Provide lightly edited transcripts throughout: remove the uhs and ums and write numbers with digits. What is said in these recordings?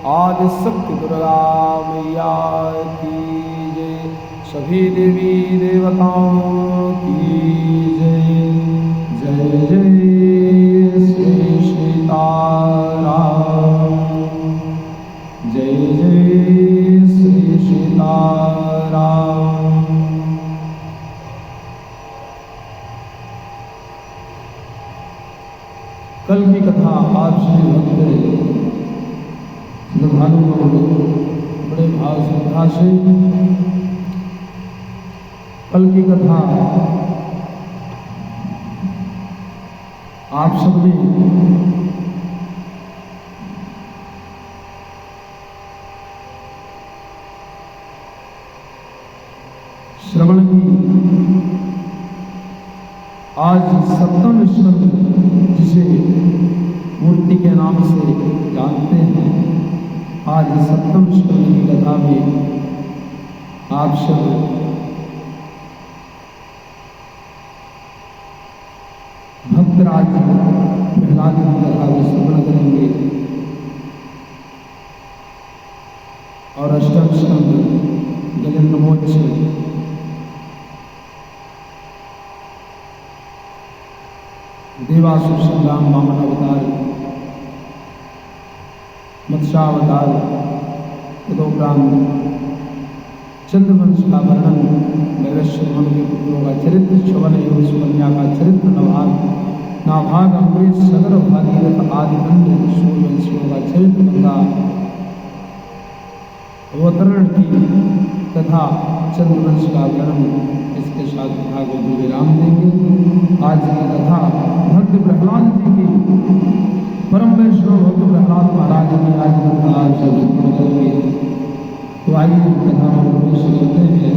आदि शक्ति दुर्गा मैया की जय। सभी देवी देवताओं की जय। जय जय श्री सीताराम। जय जय श्री सीताराम। कल की कथा आप श्री भक्त श्रद्धालुओं को बड़े भाव श्रद्धा से कल की कथा आप सबने श्रवण की। आज सप्तम स्कंद जिसे मूर्ति के नाम से जानते हैं, आज सप्तम स्कंद की कथा में आप सब भक्तराज प्रहलाद की कथा को श्रवण करेंगे और अष्टम स्कंद गजेंद्र मोक्ष देवासुर संग्राम वामन अवतार मत्स्यावतार तदोपरांत चंद्रवंश का वर्णन, वैवस्वत मनु के पुत्रों का चरित्र, श्रवण एवं सुकन्या का चरित्र, नाभाग अम्बरीश सगर भागीरथ आदि खंड सूर्यवंशियों का चरित्र, गंगा अवतरण की तथा चंद्रवंश का वर्णन, इसके साथ कथा को विराम देंगे। आज की कथा भक्त प्रहलाद जी की, परम वैष्णव भक्त प्रहलाद महाराज की आज कथा आप सब करेंगे। तो आइए कथा में प्रवेश करते हैं।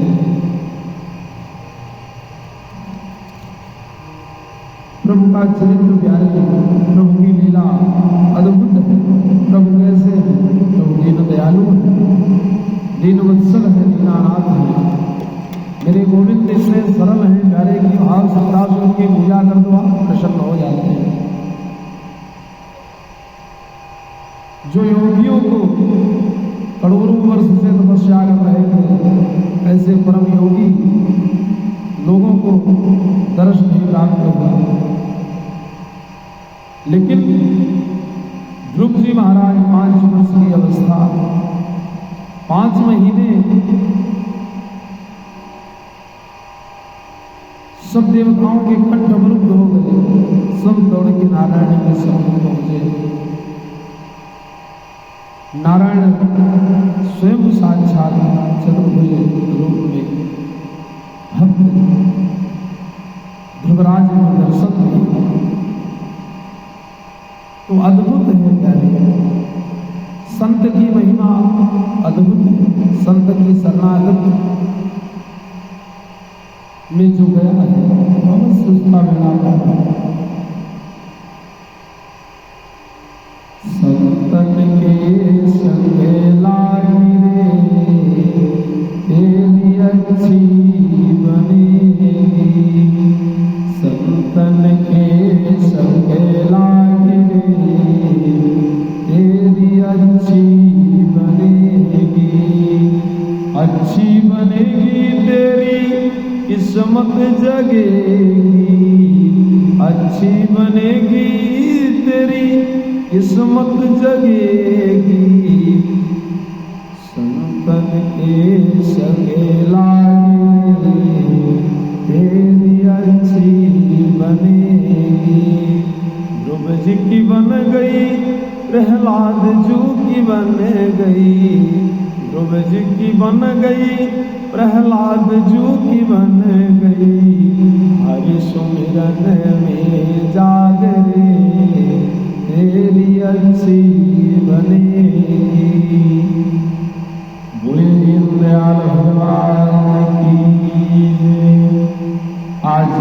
प्रभु का चरित्र प्यारे, प्रभु की लीला अद्भुत है। प्रभु कैसे है? प्रभु दीन दयालु है, दीन वत्सल है, दीनानाथ है। मेरे गोविंद इतने सरल हैं प्यारे की भाव श्रद्धा से उनकी पूजा कर दो, आप प्रसन्न हो जाते हैं। जो योगियों को करोड़ों वर्ष से तपस्या कर रहे थे, ऐसे परम योगी लोगों को दर्श नहीं प्राप्त होगा। लेकिन ध्रुव जी महाराज 5 वर्ष की अवस्था, 5 महीने सब देवताओं के कंठ अवरुद्ध हो गए, सब दौड़ के नारायण के समीप पहुंचे। नारायण स्वयं साक्षात चतुर्भुज रूप में भक्त ध्रुवराज को दर्शन दिए। तो अद्भुत है प्यारे, संत की महिमा अद्भुत है। संत की शरणागत में जो गया है अवश्य उसका बेड़ा पार। संतन के संग लागी रे तेरी अच्छी बनेगी। संतन के संग लागी रे तेरी अच्छी बनेगी। अच्छी बनेगी तेरी किस्मत जगेगी। अच्छी बनेगी तेरी किस्मत जगेगी। संतन के संगे लागी तेरी अच्छी बनेगी। ध्रुव जी की बन गई, प्रहलाद जू की बन गई। ध्रुव जी की बन गई, प्रहलाद जू की बन गई। हरि सुमिरन में जाग रे तेरी अच्छी बनेगी। बोले दीनदयाल भगवान की जय। आज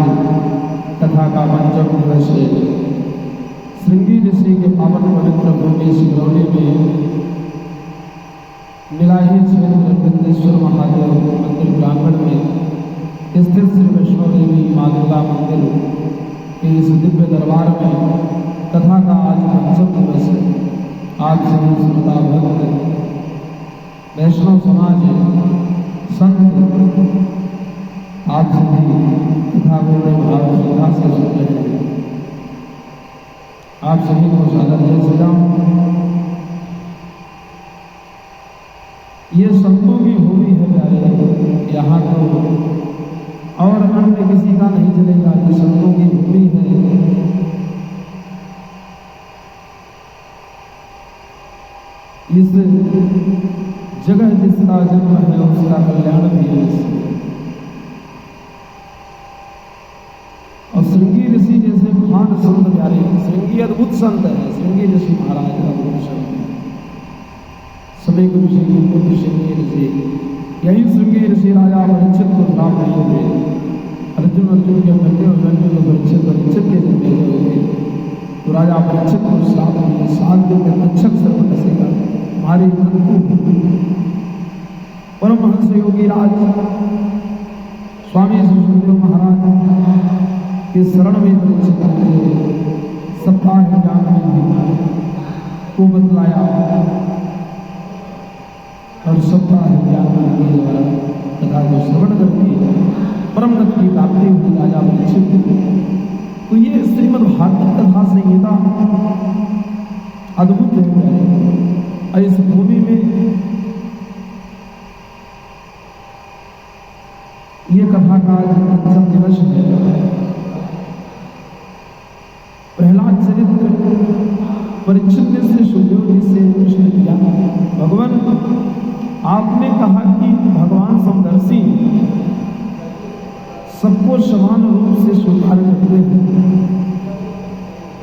कथा का पंचम दिवस है। श्रृंगी ऋषि के पावन पवित्र भूमि सिंगरौली में निलाही क्षेत्र विंदेश्वर महादेव मंदिर प्रांगण में स्थित श्री वैष्णो देवी माँ दुर्गा मंदिर के इस दिव्य दरबार में कथा का आज पंचम दिवस है। आज सभी श्रोता भक्त वैष्णव समाज संत आप सभी कथा को बड़े भाव श्रद्धा से सुन रहे हैं। आप सभी को सादर जय श्री राम। ये संतों की भूमि है प्यारे, यहाँ तो और अन्य किसी का नहीं चलेगा। ये संतों की भूमि है। इस जगह जिसका जन्म है उसका कल्याण भी है। और श्रृंगी ऋषि जैसे महान संत प्यारे, श्रृंगी अद्भुत संत है। श्रृंगी ऋषि महाराज अद्भुत संत है। समय गुरु श्री पुत्र श्रृंगी ऋषि, यही श्रृंगी ऋषि राजा परीक्षित को श्राप दिए थे। अर्जुन के मरते और अर्जुन को परीक्षित के जन्मे हुए तो राजा परीक्षित को श्राप दिए, 7 दिन में तक्षक सर्प डसेगा, हमारी मृत्यु। परमहंस योगी राज स्वामी श्री सुखदेव महाराज के शरण में परीक्षित सप्ताह ज्ञान में को बतलाया और सप्ताह ज्ञान के द्वारा कथा को श्रवण करके परम गति की प्राप्ति हुई राजा परीक्षित। तो ये श्रीमद् भागवत कथा संहिता अद्भुत है। इस भूमि में ये कथा का पंचम दिवस है। प्रहलाद चरित्र परीक्षित ने से सुखदेव जी से प्रश्न किया, भगवान आपने कहा कि भगवान समदर्शी सबको समान रूप से स्वीकार करते हैं,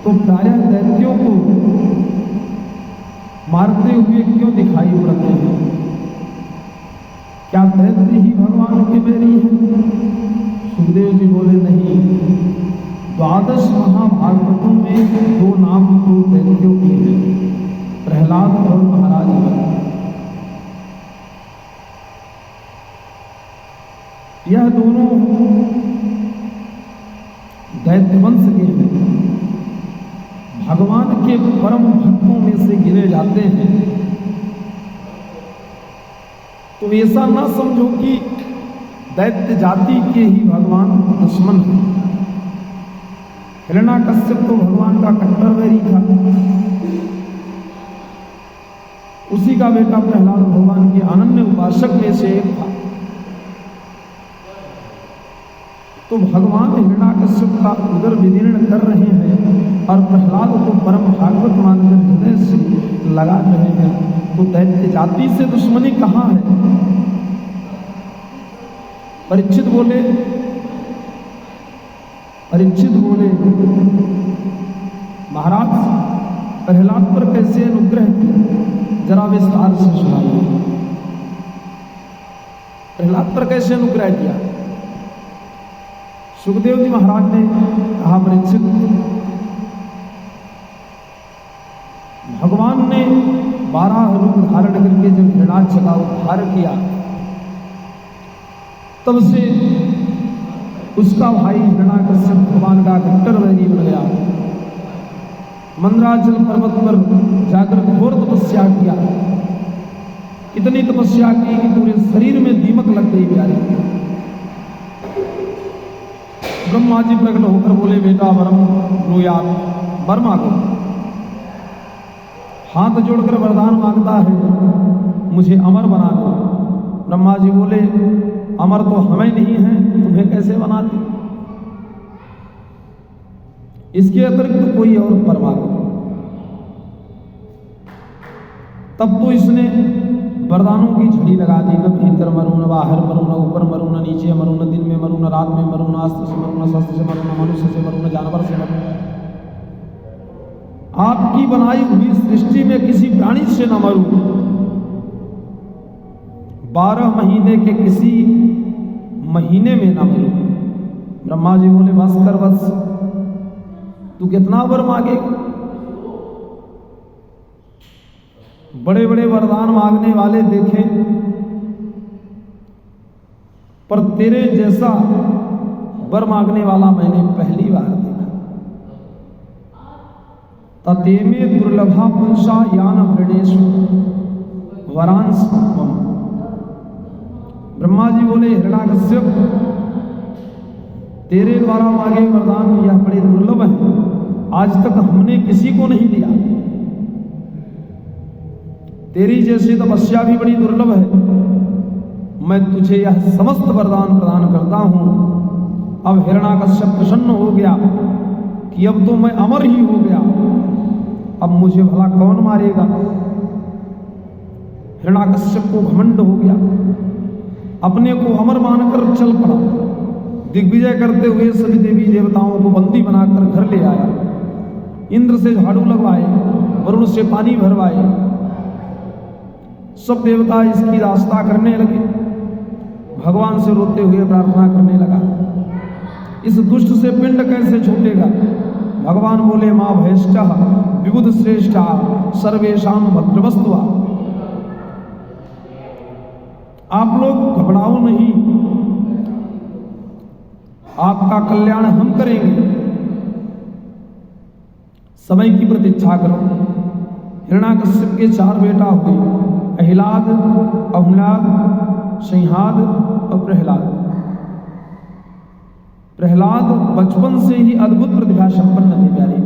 तो प्रायः दैत्यों को मारते हुए क्यों दिखाई पड़ते हैं? क्या दैत्य ही भगवान के बैरी हैं? सुखदेव जी बोले नहीं, 12 महाभागवतों में 2 नाम तो दैत्यों की है, प्रहलाद और महाराज। यह दोनों दैत्य वंश के हैं, भगवान के परम भक्तों में से गिने जाते हैं। तो ऐसा ना समझो कि दैत्य जाति के ही भगवान दुश्मन हैं। हिरण्याकश्यप तो भगवान का कट्टर वैरी था, उसी का बेटा प्रहलाद भगवान के अनन्य उपासक में से एक था। तो भगवान हिरण्याकश्यप का उदर विदीर्ण कर रहे हैं और प्रहलाद को परम भागवत मानकर हृदय से लगा रहे हैं। तो दैत्य जाति से दुश्मनी कहाँ है? परीक्षित बोले महाराज प्रहलाद पर कैसे अनुग्रह किया, जरा विस्तार से सुनाइए। प्रहलाद पर कैसे अनुग्रह किया? सुखदेव जी महाराज ने कहा, परीक्षित भगवान ने 12 रूप धारण करके जब हिरण्याक्ष का उद्धार किया, तब से उसका भाई हिरण्याकश्यप भगवान का कट्टर वैरी बन गया। मंदराचल पर्वत पर जाकर घोर तपस्या किया, इतनी तपस्या की कि पूरे शरीर में दीमक लग गई प्यारी। ब्रह्मा जी प्रकट होकर बोले, बेटा वरम ब्रूयात, वर मांगो। हाथ जोड़कर वरदान मांगता है, मुझे अमर बना दो। ब्रह्मा जी बोले, अमर तो हमें नहीं है, तुम्हें कैसे बना दे? इसके अतिरिक्त कोई और वर मांगो। तब तो इसने वरदानों की झड़ी लगा दी, न भीतर मरू, न बाहर मरू, न ऊपर मरू, न नीचे मरू, न दिन में मरू, न रात में मरू, न अस्त्र से मरू, न शस्त्र से मरू, न मनुष्य से मरू, न जानवर से मरू। आपकी बनाई हुई सृष्टि में किसी प्राणी से न मरू। 12 महीने के किसी महीने में न मरू। ब्रह्मा जी बोले, बस कर बस, तू कितना वर मांगेगा? बड़े बड़े वरदान मांगने वाले देखे, पर तेरे जैसा वर मांगने वाला मैंने पहली बार देखा। ततेमे दुर्लभा पुंसा यान हृणेशु वरांस। ब्रह्मा जी बोले, हिरण्याकश्यप, तेरे द्वारा मांगे वरदान यह बड़े दुर्लभ हैं, आज तक हमने किसी को नहीं दिया। तेरी जैसी तपस्या भी बड़ी दुर्लभ है। मैं तुझे यह समस्त वरदान प्रदान करता हूं। अब हिरण्याकश्यप प्रसन्न हो गया कि अब तो मैं अमर ही हो गया, अब मुझे भला कौन मारेगा। हिरण्याकश्यप को घमंड हो गया, अपने को अमर मानकर चल पड़ा। दिग्विजय करते हुए सभी देवी देवताओं को बंदी बनाकर घर ले आया। इंद्र से झाड़ू लगवाए, वरुण से पानी भरवाए। सब देवता इसकी रास्ता करने लगे। भगवान से रोते हुए प्रार्थना करने लगा, इस दुष्ट से पिंड कैसे छूटेगा। भगवान बोले, मां भयष्टः विबुध श्रेष्ठा सर्वेशाम भद्रवस्तुआ। आप लोग घबराओ नहीं, आपका कल्याण हम करेंगे, समय की प्रतीक्षा करो। हिरण्याकश्यप के 4 बेटा हुए, अहिलाद, अहुलाद, सिंहाद और प्रहलाद। प्रहलाद बचपन से ही अद्भुत प्रतिभा संपन्न थे प्यारे।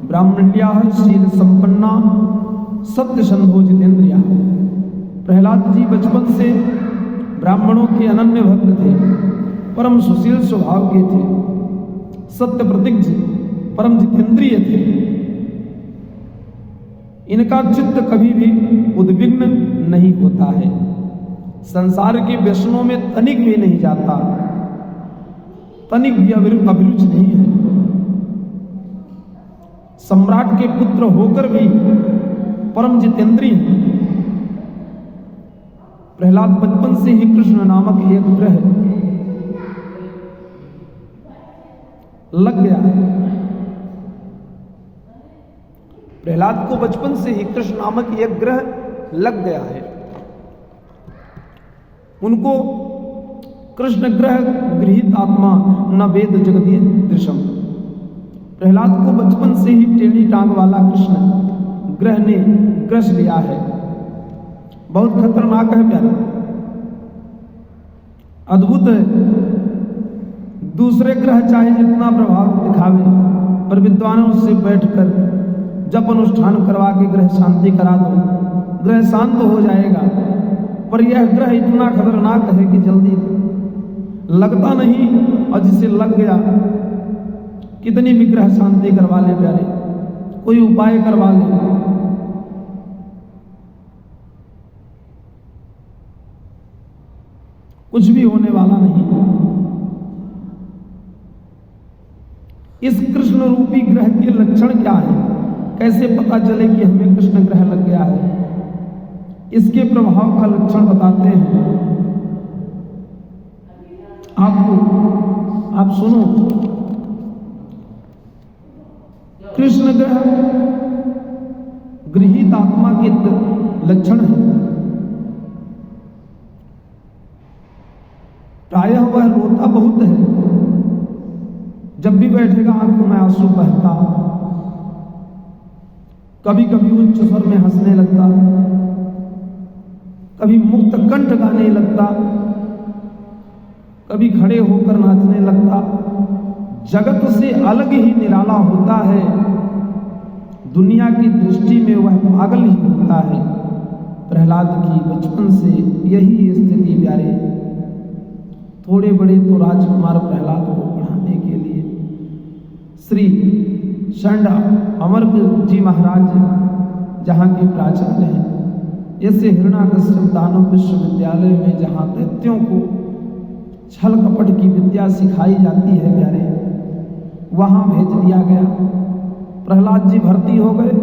ब्राह्मण्या शील संपन्ना सत्य संधो जितेंद्रिया। प्रहलाद जी बचपन से ब्राह्मणों के अनन्य भक्त थे, परम सुशील स्वभाव के थे, सत्य प्रतिज्ञ, परम जितेंद्रिय थे। इनका चित्त कभी भी उद्विग्न नहीं होता है, संसार के व्यसनों में तनिक भी नहीं जाता, तनिक भी अभिरुच नहीं है। सम्राट के पुत्र होकर भी परम जितेंद्रिय है। प्रहलाद बचपन से ही कृष्ण नामक एक ग्रह लग गया है। प्रहलाद को बचपन से ही कृष्ण नामक एक ग्रह लग गया है। उनको कृष्ण ग्रह गृहीत आत्मा न वेद जगदीय दृशम। प्रहलाद को बचपन से ही टेढ़ी टांग वाला कृष्ण ग्रह ने ग्रस लिया है। बहुत खतरनाक है प्यारे, अद्भुत है। दूसरे ग्रह चाहे जितना प्रभाव दिखावे, पर विद्वानों से बैठकर जप अनुष्ठान करवा के ग्रह शांति करा दो, ग्रह शांत हो जाएगा। पर यह ग्रह इतना खतरनाक है कि जल्दी लगता नहीं, और जिसे लग गया कितनी भी ग्रह शांति करवा ले प्यारे, कोई उपाय करवा ले, कुछ भी होने वाला नहीं। इस कृष्ण रूपी ग्रह के लक्षण क्या है, कैसे पता चले कि हमें कृष्ण ग्रह लग गया है। इसके प्रभाव का लक्षण बताते हैं आपको, आप सुनो। कृष्ण ग्रह गृहीत आत्मा के लक्षण है। प्रायः वह रोता बहुत है, जब भी बैठेगा आंखों में आंसू बहता, कभी कभी उच्च स्वर में हंसने लगता, कभी मुक्त कंठ गाने लगता, कभी खड़े होकर नाचने लगता। जगत से अलग ही निराला होता है, दुनिया की दृष्टि में वह पागल ही होता है। प्रहलाद की बचपन से यही स्थिति प्यारे। थोड़े बड़े तो राजकुमार प्रहलाद को पढ़ाने के लिए श्री शंड अमर जी महाराज जहाँ के प्राचार्य हैं, ऐसे हिरण्याकश्यप दानव विश्वविद्यालय में जहाँ दैत्यों को छल कपट की विद्या सिखाई जाती है प्यारे, वहां भेज दिया गया। प्रहलाद जी भर्ती हो गए।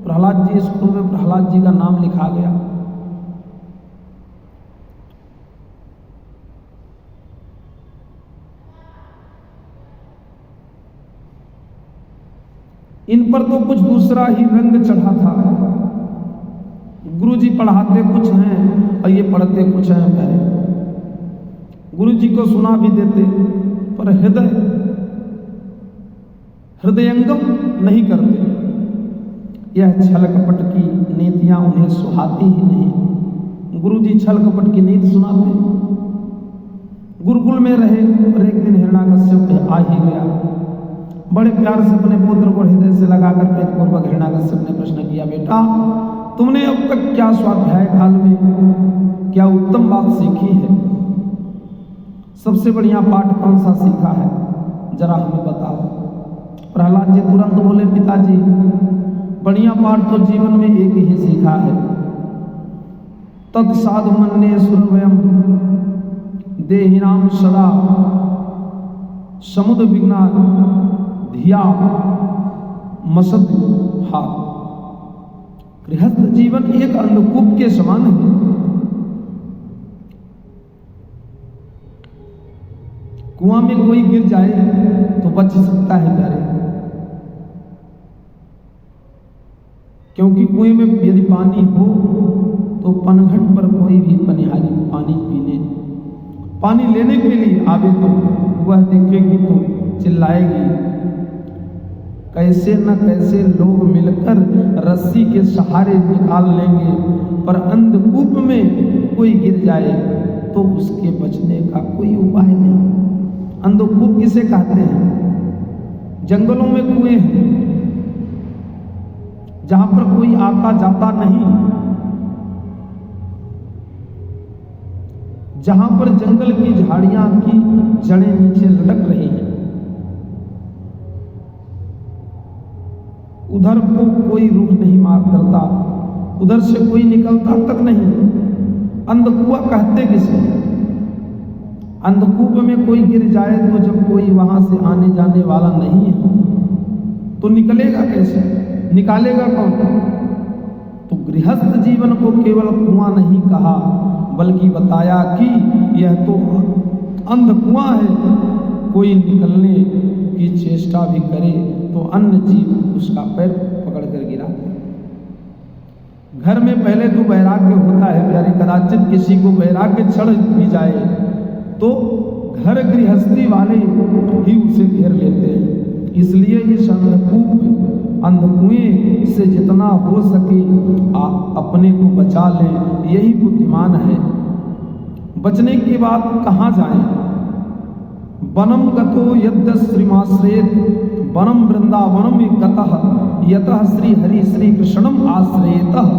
प्रहलाद जी स्कूल में प्रहलाद जी का नाम लिखा गया। इन पर तो कुछ दूसरा ही रंग चढ़ा था। गुरु जी पढ़ाते कुछ हैं और ये पढ़ते कुछ हैं प्यारे। गुरु जी को सुना भी देते, पर हृदयंगम नहीं करते। यह छल कपट की नीतियां उन्हें सुहाती ही नहीं। गुरुजी छल कपट की नीति सुनाते। गुरुकुल में रहे और एक दिन हिरण्याकश्यप आ ही गया। बड़े प्यार से अपने पुत्र को हृदय से लगाकर प्रीतिपूर्वक हिरण्याकश्यप ने प्रश्न किया, बेटा तुमने अब तक क्या स्वाध्याय काल में क्या उत्तम बात सीखी है? सबसे बढ़िया पाठ कौन सा सीखा है, जरा हमें बताओ। प्रहलाद जी तुरंत बोले, पिताजी बढ़िया पाठ तो जीवन में एक ही सीखा है। तत्साधु मन्ये सुरवयम देहिनाम सदा समुद्र विघ्ना धिया मसद हाथ। गृहस्थ जीवन एक अंधकूप के समान है। कुआं में कोई गिर जाए तो बच सकता है प्यारे, क्योंकि कुएं में यदि पानी हो तो पनघट पर कोई भी पनिहारी पानी लेने के लिए आवे तो वह देखेगी तो चिल्लाएगी। कैसे न कैसे लोग मिलकर रस्सी के सहारे निकाल लेंगे, पर अंधकूप में कोई गिर जाए तो उसके बचने का कोई उपाय नहीं। अंधकूप किसे कहते हैं? जंगलों में कुएं हैं जहां पर कोई आता जाता नहीं, जहां पर जंगल की झाड़ियां की जड़ें नीचे लटक रही हैं। उधर को कोई रुख नहीं मार करता, उधर से कोई निकलता तक नहीं। अंधकुआ कहते किसे? अंधकूप में कोई गिर जाए तो जब कोई वहां से आने जाने वाला नहीं है तो निकलेगा कैसे, निकालेगा कौन? तो गृहस्थ जीवन को केवल कुआं नहीं कहा, बल्कि बताया कि यह तो अंधकुआं है। कोई निकलने की चेष्टा भी करे तो अन्य जीव उसका पैर पकड़ कर गिरा। घर में पहले तो वैराग्य होता है प्यारे, कदाचित किसी को वैराग्य चढ़ भी जाए तो घर गृहस्थी वाले ही उसे घेर लेते हैं। इसलिए इस अंधकुएं से जितना हो सके अपने को बचा ले, यही बुद्धिमान है। बचने की बात कहाँ जाए? वनम गतो यद्य श्रीमाश्रेत वनम वृंदावनम गतः यतः श्री हरि श्री कृष्णम आश्रयतः।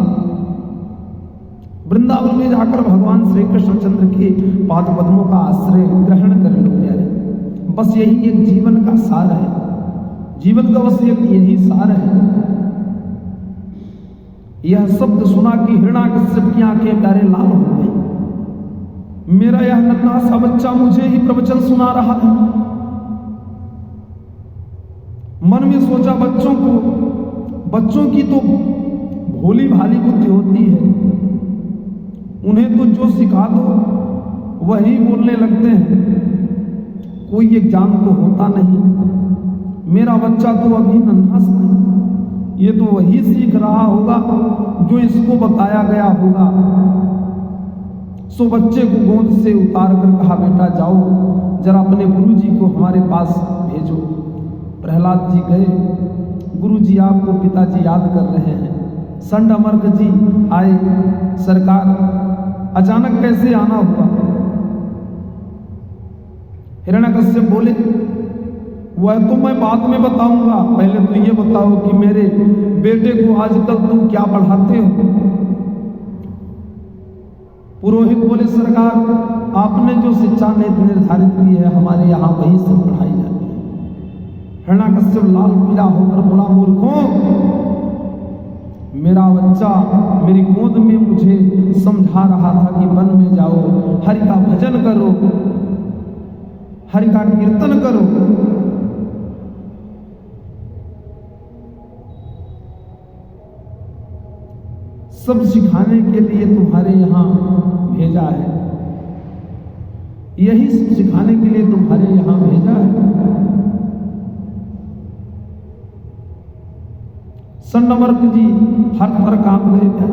वृंदावन में जाकर भगवान श्री कृष्णचंद्र के पाद पद्मों का आश्रय ग्रहण कर लो प्यारे। बस यही एक जीवन का सार है, जीवन का बस एक यही सार है। यह शब्द सुना कि हिरण्याकश्यप की आंखें प्यारे लाल हो गई। मेरा यह नन्हा सा बच्चा मुझे ही प्रवचन सुना रहा है। मन में सोचा, बच्चों की तो भोली भाली बुद्धि होती है, उन्हें तो जो सिखा दो वही बोलने लगते हैं, कोई एग्जाम तो होता नहीं। मेरा बच्चा तो अभी नन्हा सा है, ये तो वही सीख रहा होगा जो इसको बताया गया होगा। सो बच्चे को गोद से उतार कर कहा, बेटा जाओ जरा अपने गुरुजी को हमारे पास भेजो। प्रहलाद जी गए। गुरुजी आपको पिताजी याद कर रहे हैं। संड अमर्क जी आए। सरकार अचानक कैसे आना हुआ? हिरण्याकश्यप बोले, वह तो मैं बाद में बताऊंगा, पहले तो ये बताओ कि मेरे बेटे को आजकल तुम क्या पढ़ाते हो? पुरोहित बोले, सरकार आपने जो शिक्षा नीति निर्धारित की है हमारे यहाँ वही सब पढ़ाई जाती है। हिरण्याकश्यप लाल पीला होकर बोला, मूर्खों, मेरा बच्चा मेरी गोद में मुझे समझा रहा था कि वन में जाओ, हरि का भजन करो, हरि का कीर्तन करो। सब सिखाने के लिए तुम्हारे यहाँ भेजा है, यही सब सिखाने के लिए तुम्हारे यहाँ भेजा है। संडमर्क जी हर थर कांप गए।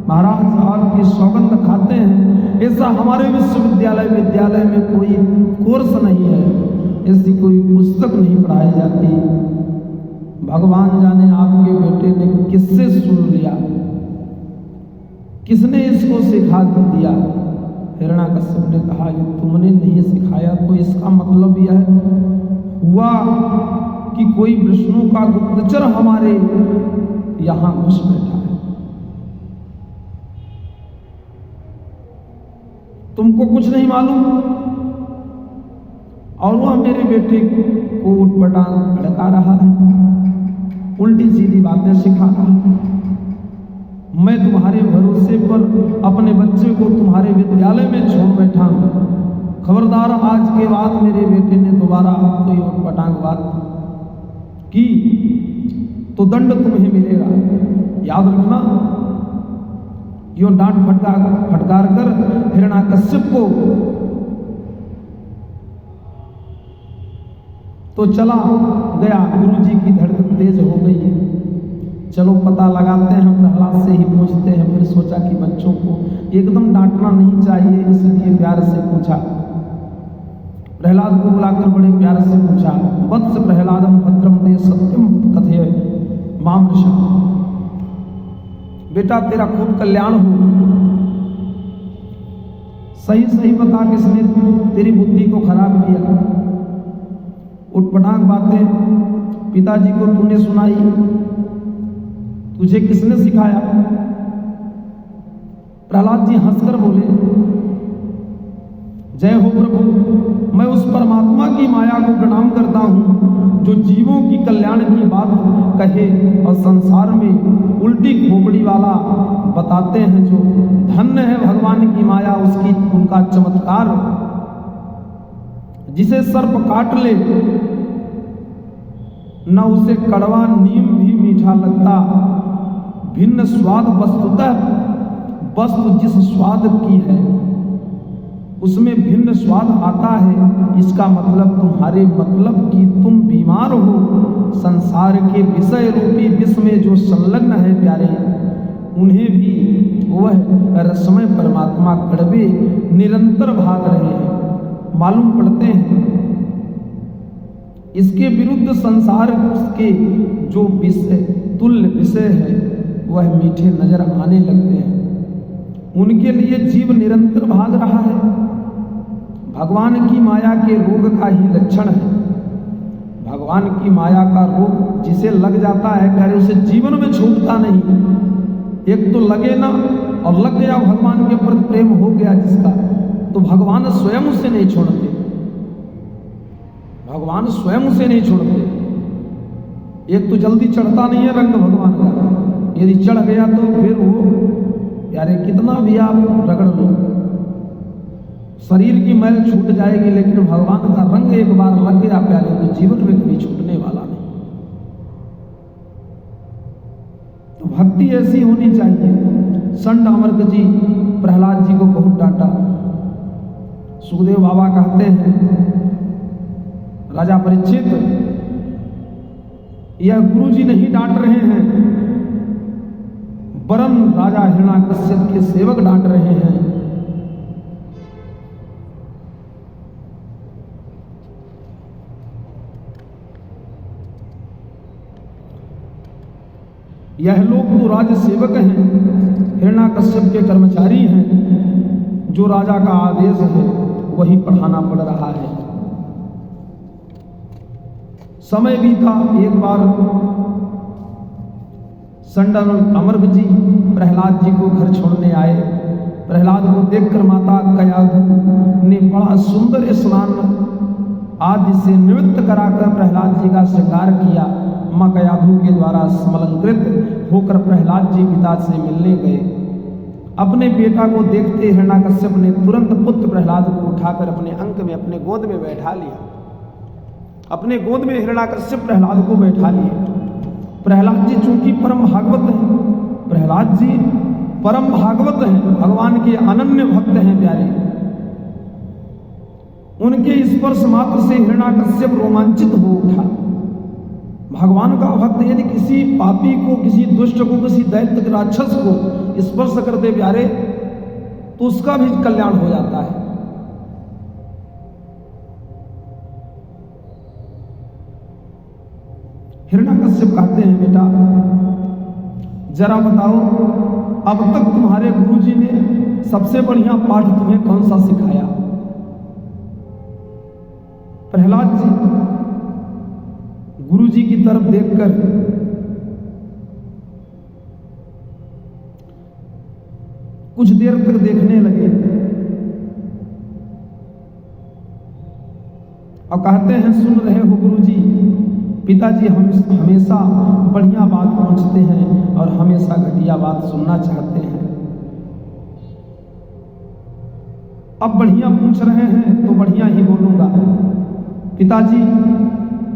महाराज आपकी सौगंध खाते हैं, ऐसा हमारे विद्यालय में कोई कोर्स नहीं है, ऐसी कोई पुस्तक नहीं पढ़ाई जाती। भगवान जाने आपके बेटे ने किससे सुन लिया, किसने इसको सिखा दिया। हिरण्याकश्यप ने कहा, ये तुमने नहीं सिखाया तो इसका मतलब यह हुआ कि कोई विष्णु का गुप्तचर हमारे यहां घुस बैठा है। तुमको कुछ नहीं मालूम और वह मेरे बेटे को उटपटांग भड़का रहा है, उल्टी सीधी बातें सिखा रहा है। मैं तुम्हारे भरोसे पर अपने बच्चे को तुम्हारे विद्यालय में छोड़ बैठा हूं। खबरदार, आज के बाद मेरे बेटे ने दोबारा कोई उटपटांग बात की तो दंड तुम्हें मिलेगा। याद रखना। यो डांट फटकार कर हिरण्याकश्यप को तो चला गया। गुरुजी की धड़कन तेज हो गई है, चलो पता लगाते हैं, प्रहलाद से ही पूछते हैं। फिर सोचा कि बच्चों को एकदम डांटना नहीं चाहिए, इसलिए प्यार से पूछा। प्रहलाद को बुलाकर बड़े प्यार से पूछा, वत्स प्रहलादम भद्रम दे सत्यम कथय माम ऋषा। बेटा तेरा खूब कल्याण हो, सही सही बता किसने तेरी बुद्धि को खराब किया। उटपटांग बातें पिताजी को तूने सुनाई, तुझे किसने सिखाया। प्रहलाद जी हंसकर बोले, जय हो प्रभु, मैं उस परमात्मा की माया को प्रणाम करता हूं जो जीवों की कल्याण की बात कहे और संसार में उल्टी खोपड़ी वाला बताते हैं। जो धन्य है भगवान की माया, उसकी उनका चमत्कार। जिसे सर्प काट ले न उसे कड़वा नीम भी मीठा लगता। भिन्न स्वाद वस्तुतः, वस्तु जिस स्वाद की है उसमें भिन्न स्वाद आता है। इसका मतलब तुम्हारे मतलब कि तुम बीमार हो। संसार के विषय रूपी विष में जो संलग्न है प्यारे, उन्हें भी वह रसमय परमात्मा कड़वे निरंतर भाग रहे हैं, मालूम पड़ते हैं। इसके विरुद्ध संसार के जो विषय तुल्य विषय है वह मीठे नजर आने लगते हैं। उनके लिए जीव निरंतर भाग रहा है। भगवान की माया के रोग का ही लक्षण है। भगवान की माया का रोग जिसे लग जाता है प्यारे, उसे जीवन में छूटता नहीं। एक तो लगे ना, और लग गया भगवान के प्रति प्रेम हो गया जिसका, तो भगवान स्वयं उसे नहीं छोड़ते। भगवान स्वयं उसे नहीं छोड़ते। एक तो जल्दी चढ़ता नहीं है रंग भगवान का, यदि चढ़ गया तो फिर वो प्यारे कितना भी आप रगड़ लो, शरीर की मैल छूट जाएगी, लेकिन भगवान का रंग एक बार लग गया प्यारे तो जीवन में कभी छूटने वाला नहीं। तो भक्ति ऐसी होनी चाहिए। संड अमर्क जी प्रहलाद जी को बहुत डांटा। सुखदेव बाबा कहते हैं, राजा परीक्षित, यह गुरु जी नहीं डांट रहे हैं, वरन राजा हिरण्याकश्यप के सेवक डांट रहे हैं। यह लोग तो राज सेवक हैं, हिरण्याकश्यप के कर्मचारी हैं। जो राजा का आदेश है वही पढ़ाना पड़ रहा है। समय भी था। एक बार संड अमर्क जी प्रहलाद जी को घर छोड़ने आए। प्रहलाद को देखकर माता कयाधु ने बड़ा सुंदर स्नान आदि से निवृत्त कराकर प्रहलाद जी का श्रृंगार किया। माँ कयाधु के द्वारा समलंकृत होकर प्रहलाद जी पिता से मिलने गए। अपने बेटा को देखते हिरण्याकश्यप ने तुरंत पुत्र प्रहलाद को उठाकर अपने अंक में, अपने गोद में बैठा लिया। अपने गोद में हिरण्याकश्यप प्रहलाद को बैठा लिए। प्रहलाद जी चूंकि परम भागवत हैं, प्रहलाद जी परम भागवत हैं, भगवान के अनन्य भक्त हैं प्यारे। उनके स्पर्श मात्र से हिरण्याकश्यप रोमांचित हो उठा। भगवान का भक्त यदि किसी पापी को, किसी दुष्ट को, किसी दैत्य राक्षस को स्पर्श कर दे प्यारे, तो उसका भी कल्याण हो जाता है। हिरण्याकश्यप कश्यप कहते हैं, बेटा जरा बताओ, अब तक तुम्हारे गुरुजी ने सबसे बढ़िया पाठ तुम्हें कौन सा सिखाया? प्रहलाद जी गुरुजी की तरफ देखकर कुछ देर तक देखने लगे और कहते हैं, सुन रहे हो गुरुजी, पिताजी हम हमेशा बढ़िया बात पूछते हैं और हमेशा घटिया बात सुनना चाहते हैं। अब बढ़िया पूछ रहे हैं तो बढ़िया ही बोलूंगा। पिताजी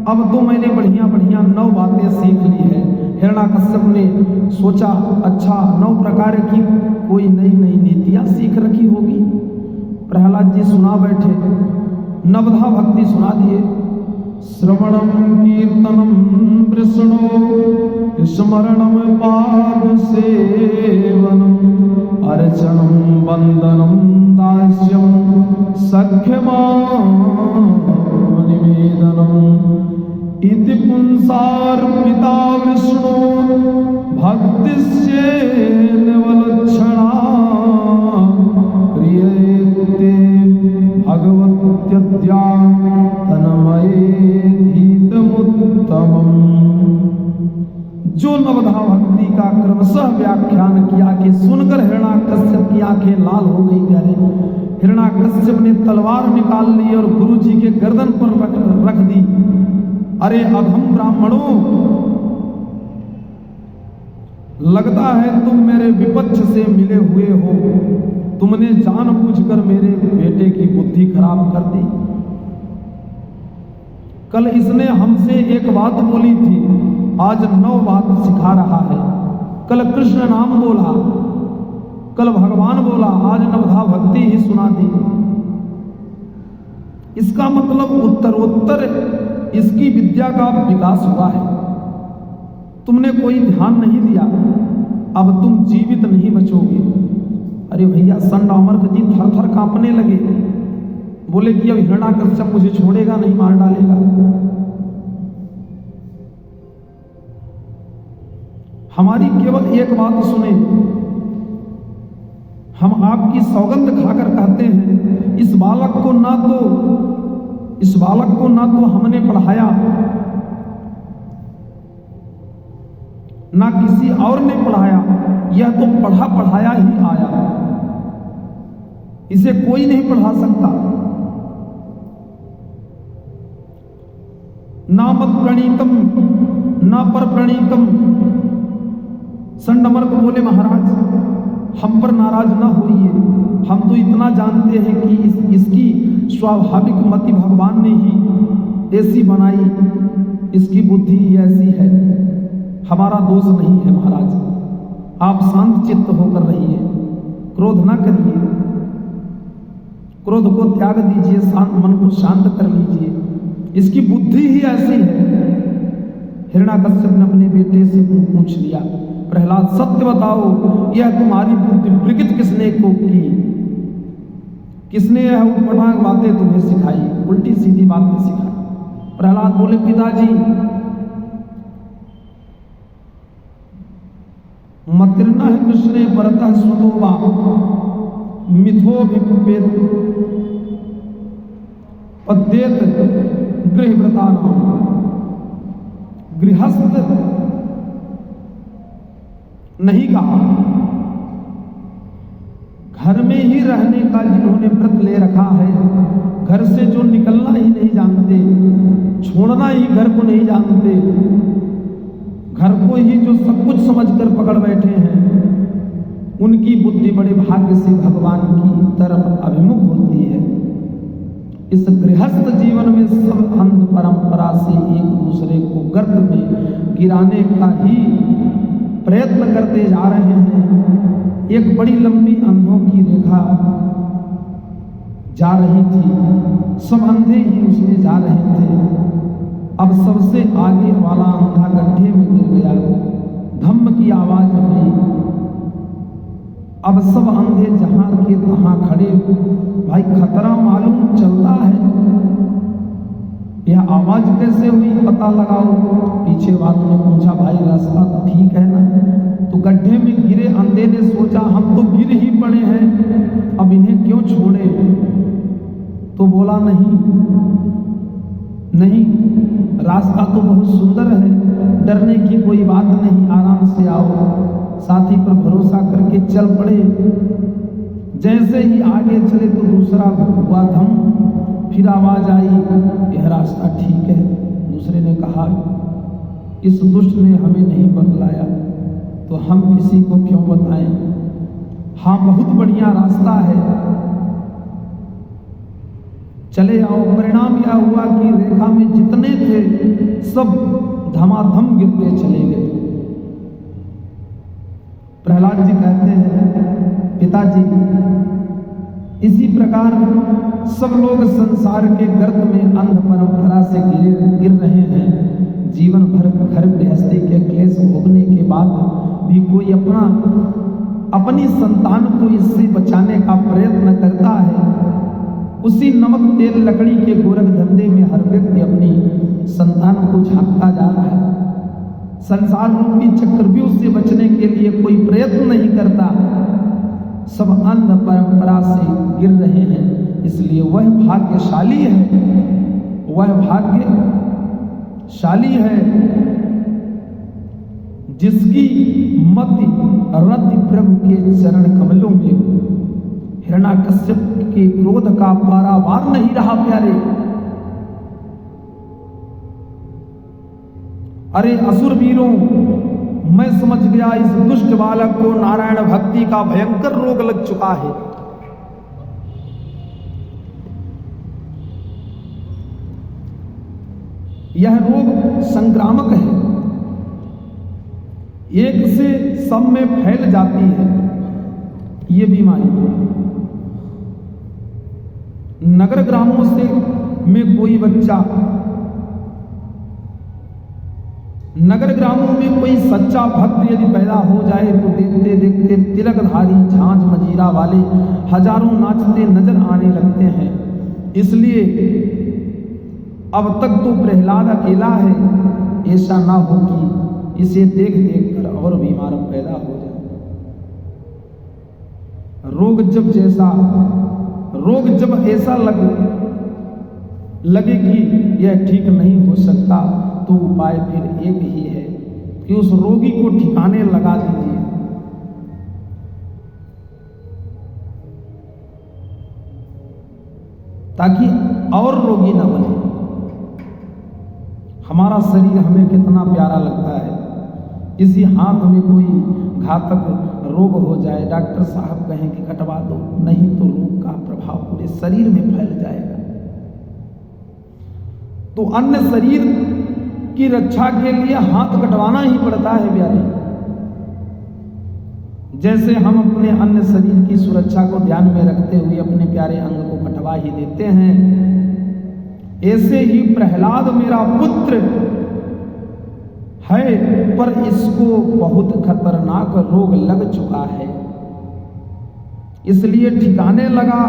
अब तो मैंने बढ़िया बढ़िया 9 बातें सीख ली है। हिरण्याकश्यप ने सोचा, अच्छा 9 प्रकार की कोई नई नई नीतियां सीख रखी होगी। प्रहलाद जी सुना बैठे, नवधा भक्ति सुना दिए। श्रवणम कीर्तनम वृषणो स्मरणम पाद सेवनम अर्चनम वंदनम दास्यम सख्यमां निवेदनम इति पुंसार्पिता विष्णु भक्तिस्ये नवलक्षणा क्रियते भगवत्यद्या तन्मयेधितमुत्तमम्। जो नवधा भक्ति का क्रमशः व्याख्यान किया कि सुनकर हिरण्याकश्यप की आंखें लाल हो गई। प्यारे, हिरण्याकश्यप ने तलवार निकाल ली और गुरुजी के गर्दन पर रख दी। अरे अधम ब्राह्मणों, लगता है तुम मेरे विपक्ष से मिले हुए हो। तुमने जानबूझकर मेरे बेटे की बुद्धि खराब कर दी। कल इसने हमसे एक बात बोली थी, आज 9 बात सिखा रहा है। कल कृष्ण नाम बोला, कल भगवान बोला, आज नवधा भक्ति ही सुना दी। इसका मतलब उत्तरोत्तर इसकी विद्या का विकास हुआ है। तुमने कोई ध्यान नहीं दिया, अब तुम जीवित नहीं बचोगे। अरे भैया, संडामर्क जी थर थर कांपने लगे, बोले कि अब हिरण्याकश्यप मुझे छोड़ेगा नहीं, मार डालेगा। हमारी केवल एक बात सुने, हम आपकी सौगंध खाकर कहते हैं, इस बालक को ना तो हमने पढ़ाया, ना किसी और ने पढ़ाया, यह तो पढ़ाया ही आया। इसे कोई नहीं पढ़ा सकता। ना मत प्रणीतम ना पर प्रणीतम। संडमर्क बोले, महाराज हम पर नाराज ना होइए, हम तो इतना जानते हैं कि इसकी स्वाभाविक मति भगवान ने ही ऐसी बनाई, इसकी बुद्धि ही ऐसी है, हमारा दोष नहीं है। महाराज आप शांत चित्त होकर रहिए, क्रोध ना करिए, क्रोध को त्याग दीजिए, शांत मन को शांत कर लीजिए, इसकी बुद्धि ही ऐसी है। हिरण्याकश्यप ने अपने बेटे से पूछ लिया, प्रहलाद सत्य बताओ, यह तुम्हारी बुद्धि विकृत किसने को की? किसने यह उटपटांग बातें तुम्हें सिखाई, उल्टी सीधी बातें सिखाई? प्रहलाद बोले, पिताजी मतिर्न कृष्णे परतः स्वतोवा मिथो विपेत पद्येत गृहव्रतानां। गृहस्थ नहीं कहा, घर में ही रहने का जिन्होंने व्रत ले रखा है, घर से जो निकलना ही नहीं जानते, छोड़ना ही घर को नहीं जानते, घर को ही जो सब कुछ समझकर पकड़ बैठे हैं, उनकी बुद्धि बड़े भाग्य से भगवान की तरफ अभिमुख होती है। इस गृहस्थ जीवन में सब अंध परंपरा से एक दूसरे को गर्त में गिराने का ही प्रयत्न करते जा रहे हैं। एक बड़ी लंबी अंधों की रेखा जा रही थी, सब अंधे ही उसमें जा रहे थे। अब सबसे आगे वाला अंधा गड्ढे में गिर गया, धम्म की आवाज हुई। अब सब अंधे जहां के तहां खड़े, भाई खतरा मालूम चलता है, यह आवाज कैसे हुई पता लगाओ। पीछे वालों ने पूछा, भाई रास्ता तो ठीक है ना? तो गड्ढे में गिरे अंधे ने सोचा हम तो गिर ही पड़े हैं, अब इन्हें क्यों छोड़े। तो बोला नहीं, रास्ता तो बहुत सुंदर है, डरने की कोई बात नहीं, आराम से आओ। साथी पर भरोसा करके चल पड़े। जैसे ही आगे चले तो दूसरा हुआ धम, फिर आवाज आई, यह रास्ता ठीक है। दूसरे ने कहा, इस दुष्ट ने हमें नहीं बतलाया तो हम किसी को क्यों बताएं। हाँ, बहुत बढ़िया रास्ता है, चले आओ। परिणाम यह हुआ कि रेखा में जितने थे सब धमाधम गिरते चले गए। प्रहलाद जी कहते हैं, पिताजी इसी प्रकार सब लोग संसार के गर्त में अंध परंपरा से गिर रहे हैं। जीवन भर घर गृहस्थी के क्लेश भोगने के बाद भी कोई अपनी संतान को इससे बचाने का प्रयत्न करता है। उसी नमक तेल लकड़ी के गोरख धंधे में हर व्यक्ति अपनी संतान को झांकता जा रहा है। संसार रूपी चक्रव्यूह से बचने के लिए कोई प्रयत्न नहीं करता। सब अंध परंपरा से गिर रहे हैं। इसलिए वह भाग्यशाली है जिसकी मति रति प्रभु के चरण कमलों में हो। हिरण्याकश्यप के क्रोध का पारावार नहीं रहा प्यारे। अरे असुर वीरों, मैं समझ गया इस दुष्ट बालक को नारायण भक्ति का भयंकर रोग लग चुका है। यह रोग संक्रामक है, एक से सब में फैल जाती है ये बीमारी। नगर ग्रामों से में कोई बच्चा, नगर ग्रामों में कोई सच्चा भक्त यदि पैदा हो जाए तो देखते देखते तिलकधारी झांझ मजीरा वाले हजारों नाचते नजर आने लगते हैं। इसलिए अब तक तो प्रहलाद अकेला है, ऐसा ना हो कि इसे देख देख कर और बीमार पैदा हो जाए। रोग जब ऐसा लगे कि यह ठीक नहीं हो सकता तो उपाय फिर एक ही है कि उस रोगी को ठिकाने लगा दीजिए। ताकि और रोगी न बने। हमारा शरीर हमें कितना प्यारा लगता है, इसी हाथ में कोई घातक रोग हो जाए, डॉक्टर साहब कहें कि कटवा दो, नहीं तो रोग का प्रभाव पूरे शरीर में फैल जाएगा। तो अन्य शरीर की रक्षा के लिए हाथ कटवाना ही पड़ता है प्यारे। जैसे हम अपने अन्य शरीर की सुरक्षा को ध्यान में रखते हुए अपने प्यारे अंग को कटवा ही देते हैं, ऐसे ही प्रहलाद मेरा पुत्र है, पर इसको बहुत खतरनाक रोग लग चुका है, इसलिए ठिकाने लगा।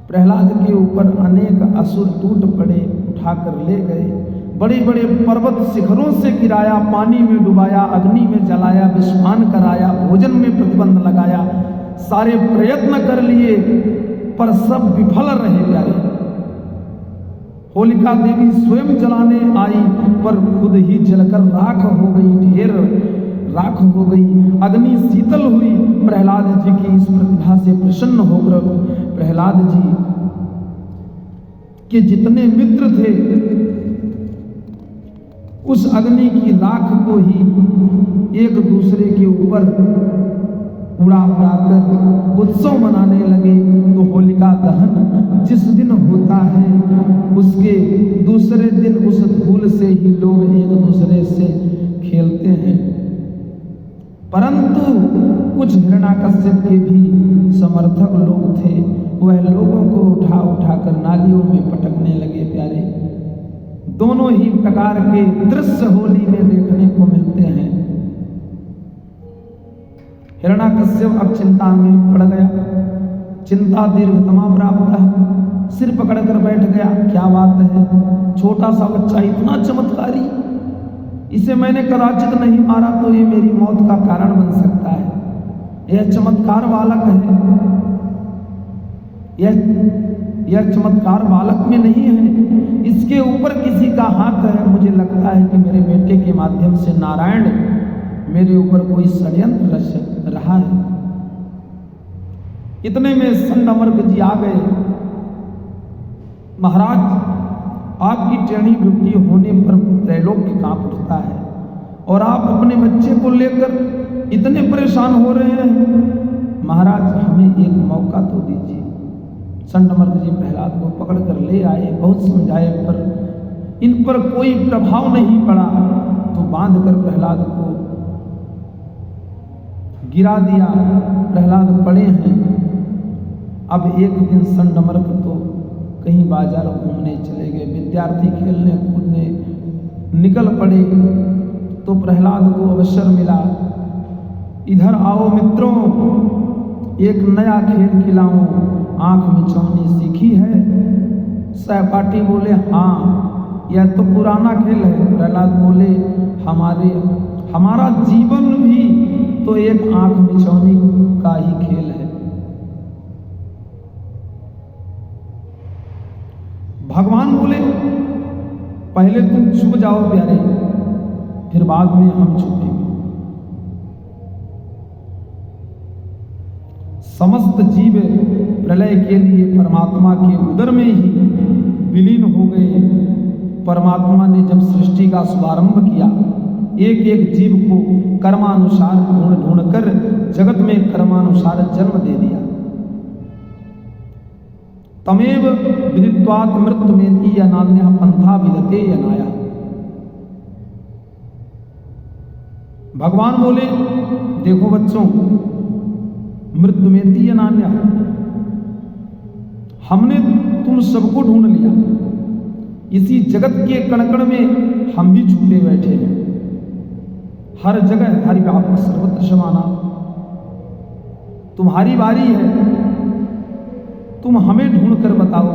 प्रहलाद के ऊपर अनेक असुर टूट पड़े, उठाकर ले गए, बड़े बड़े पर्वत शिखरों से गिराया, पानी में डुबाया, अग्नि में जलाया, विस्फान कराया, भोजन में प्रतिबंध लगाया, सारे प्रयत्न कर लिए पर सब विफल रहे प्यारे। होलिका देवी स्वयं जलाने आई पर खुद ही जलकर राख हो गई, ढेर राख हो गई। अग्नि शीतल हुई। प्रहलाद जी की इस प्रतिभा से प्रसन्न होकर प्रहलाद जी के जितने मित्र थे उस अग्नि की राख को ही एक दूसरे के ऊपर उड़ा कर उत्सव मनाने लगे। तो होलिका दहन जिस दिन होता है उसके दूसरे दिन उस धूल से ही लोग एक दूसरे से खेलते हैं। परंतु कुछ हिरण्याकश्यप के भी समर्थक लोग थे, वह लोगों को उठा उठा कर नालियों में पटकने लगे प्यारे। दोनों ही प्रकार के दृश्य होली में देखने को मिलते हैं। हिरण्याकश्यप अब चिंता में पड़ गया, चिंता दीर्घतमा प्राप्त है। सिर पकड़कर बैठ गया। क्या बात है, छोटा सा बच्चा इतना चमत्कारी, इसे मैंने कदाचित नहीं मारा तो ये मेरी मौत का कारण बन सकता है। यह चमत्कार बालक है, यह चमत्कार बालक में नहीं है, इसके ऊपर किसी का हाथ है। मुझे लगता है कि मेरे बेटे के माध्यम से नारायण मेरे ऊपर कोई षड्यंत्र रच रहा है। इतने में संडमर्क जी आ गए। महाराज, आपकी टेढ़ी वृत्ति होने पर त्रैलोक्य कांप उठता है और आप अपने बच्चे को लेकर इतने परेशान हो रहे हैं। महाराज, हमें एक मौका तो दीजिए। संडमर्क जी प्रहलाद को पकड़ कर ले आए, बहुत समझाए पर इन पर कोई प्रभाव नहीं पड़ा, तो बांध कर प्रहलाद को गिरा दिया। प्रहलाद पड़े हैं। अब एक दिन संडमर्क तो कहीं बाजार घूमने चले गए, विद्यार्थी खेलने कूदने निकल पड़े, तो प्रहलाद को अवसर मिला। इधर आओ मित्रों, एक नया खेल खिलाऊं, आंख मिचौनी सीखी है? सहपाठी बोले हाँ, यह तो पुराना खेल है। प्रहलाद बोले हमारा जीवन भी तो एक आंख मिचौनी का ही खेल है। भगवान बोले पहले तुम छुप जाओ प्यारे, फिर बाद में हम छुपेंगे। समस्त जीव प्रलय के लिए परमात्मा के उदर में ही विलीन हो गए। परमात्मा ने जब सृष्टि का शुभारंभ किया, एक एक जीव को कर्मानुसार ढूंढ कर जगत में कर्मानुसार जन्म दे दिया। तमेव विदित्वात् मृत्युमेति अनान्यः पंथा विदते अनाया। भगवान बोले देखो बच्चों, मृत्युमेति अनान्यः, हमने तुम सबको ढूंढ लिया। इसी जगत के कण-कण में हम भी छुपे बैठे हैं, हर जगह हरि व्यापक सर्वत्र समाना। तुम्हारी बारी है, तुम हमें ढूंढ कर बताओ।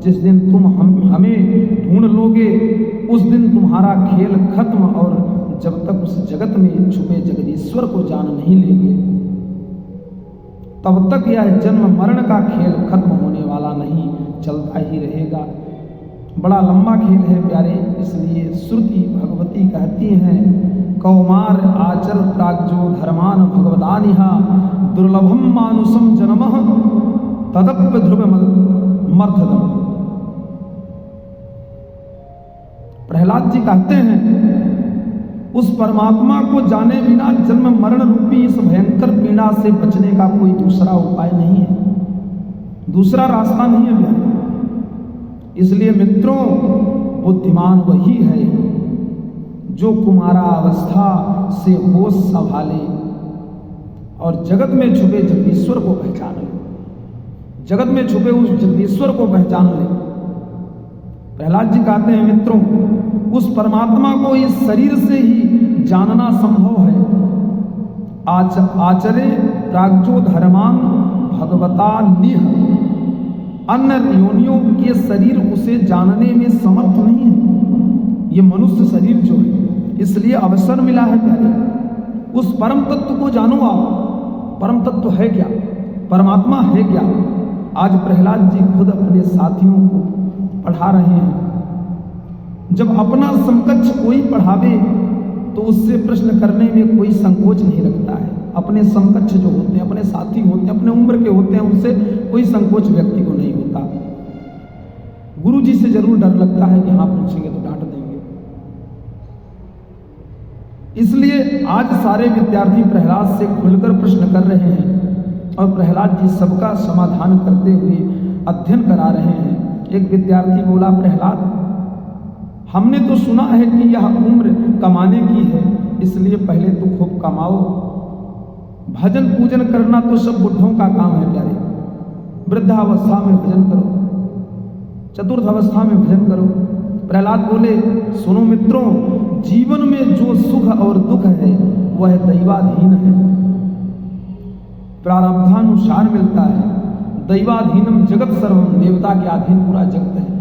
जिस दिन तुम हमें ढूंढ लोगे उस दिन तुम्हारा खेल खत्म, और जब तक उस जगत में छुपे जगदीश्वर को जान नहीं लेंगे तब तक यह जन्म मरण का खेल खत्म होने वाला नहीं, चलता ही रहेगा। बड़ा लंबा खेल है प्यारे, इसलिए श्रुति भगवती कहती हैं कौमार आचर प्राग्जो धर्मान भगवदानिहा दुर्लभम मानुषम जन्मः तदप्य ध्रुव मर्थदम। प्रहलाद जी कहते हैं उस परमात्मा को जाने बिना जन्म मरण रूपी इस भयंकर पीड़ा से बचने का कोई दूसरा उपाय नहीं है, दूसरा रास्ता नहीं है प्यारे। इसलिए मित्रों, बुद्धिमान वही है जो कुमारावस्था से होश संभाले और जगत में छुपे जगदीश्वर को पहचान ले, जगत में छुपे उस जगदीश्वर को पहचान ले। प्रहलाद जी कहते हैं मित्रों, उस परमात्मा को इस शरीर से ही जानना संभव है। आचरे प्राग्जो धर्मान भगवता निह, अन्य योनियों के शरीर उसे जानने में समर्थ नहीं है। ये मनुष्य शरीर जो है, इसलिए अवसर मिला है प्यारे, उस परम तत्व को जानो। आप परम तत्व है क्या, परमात्मा है क्या? आज प्रहलाद जी खुद अपने साथियों को पढ़ा रहे हैं। जब अपना समकक्ष कोई पढ़ावे तो उससे प्रश्न करने में कोई संकोच नहीं रखता है। अपने समकक्ष जो होते हैं, अपने साथी होते हैं, अपने उम्र के होते हैं, उनसे कोई संकोच व्यक्ति को नहीं होता। गुरु जी से जरूर डर लगता है कि हाँ पूछेंगे तो डांट देंगे। इसलिए आज सारे विद्यार्थी प्रहलाद से खुलकर प्रश्न कर रहे हैं और प्रहलाद जी सबका समाधान करते हुए अध्ययन करा रहे हैं। एक विद्यार्थी बोला, प्रहलाद हमने तो सुना है कि यह उम्र कमाने की है, इसलिए पहले तो खूब कमाओ। भजन पूजन करना तो सब बुढ़ों का काम है प्यारे। वृद्धावस्था में भजन करो, चतुर्थ अवस्था में भजन करो। प्रहलाद बोले सुनो मित्रों, जीवन में जो सुख और दुख है वह दैवाधीन है, प्रारब्धानुसार मिलता है। दैवाधीनम जगत सर्वम, देवता के अधीन पूरा जगत है।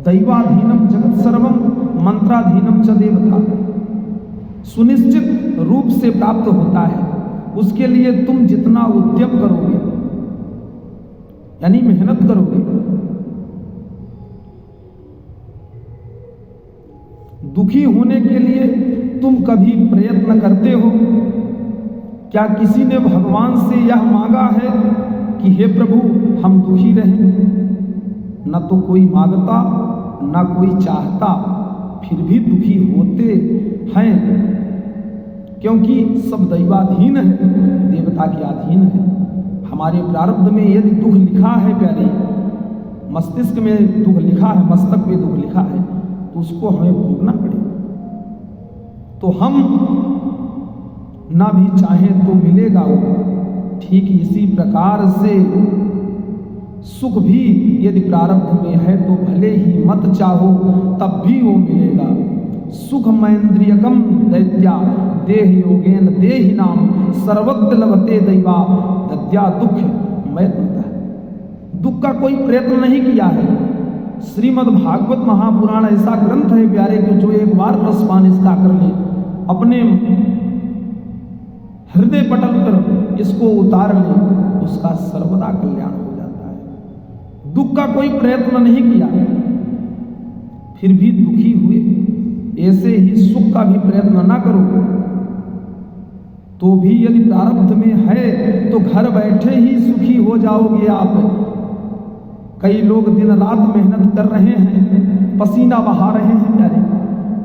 दैवाधीनम जगत सर्वम मंत्राधीनम च देवता, सुनिश्चित रूप से प्राप्त होता है। उसके लिए तुम जितना उद्यम करोगे, यानी मेहनत करोगे, दुखी होने के लिए तुम कभी प्रयत्न करते हो? क्या किसी ने भगवान से यह मांगा है कि हे प्रभु हम दुखी रहें? न तो कोई मांगता न कोई चाहता, फिर भी दुखी होते हैं, क्योंकि सब दैवाधीन है, देवता के अधीन है। हमारे प्रारब्ध में यदि दुख लिखा है प्यारे, मस्तिष्क में दुख लिखा है, मस्तक में दुख लिखा है, तो उसको हमें भोगना पड़ेगा। तो हम ना भी चाहें तो मिलेगा वो। ठीक इसी प्रकार से सुख भी यदि प्रारब्ध में है तो भले ही मत चाहो तब भी वो मिलेगा। सुख मैन्द्रियकम दैत्या देह योगेन देहि नाम सर्वत्र लभते दैवा दद्या दुख मैत्मतः। दुख का कोई प्रयत्न नहीं किया है। श्रीमद् भागवत महापुराण ऐसा ग्रंथ है प्यारे कि जो एक बार रसपान इसका कर ले, अपने हृदय पटल पर इसको उतार ले, उसका सर्वदा कल्याण हो जाता है। दुख का कोई प्रयत्न नहीं किया, फिर भी दुखी हुए। ऐसे ही सुख का भी प्रयत्न ना करो, तो भी यदि प्रारब्ध में है तो घर बैठे ही सुखी हो जाओगे आप। कई लोग दिन रात मेहनत कर रहे हैं, पसीना बहा रहे हैं प्यारे,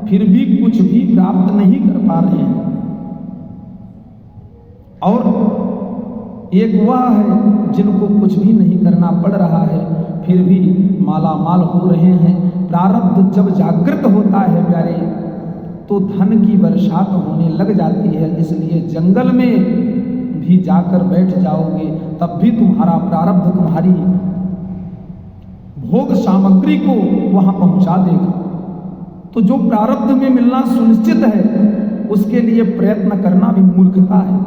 फिर भी कुछ भी प्राप्त नहीं कर पा रहे हैं। और एक वह है जिनको कुछ भी नहीं करना पड़ रहा है, फिर भी माला माल हो रहे हैं। प्रारब्ध जब जागृत होता है प्यारे, तो धन की बरसात होने लग जाती है। इसलिए जंगल में भी जाकर बैठ जाओगे तब भी तुम्हारा प्रारब्ध तुम्हारी भोग सामग्री को वहां पहुंचा देगा। तो जो प्रारब्ध में मिलना सुनिश्चित है, उसके लिए प्रयत्न करना भी मूर्खता है।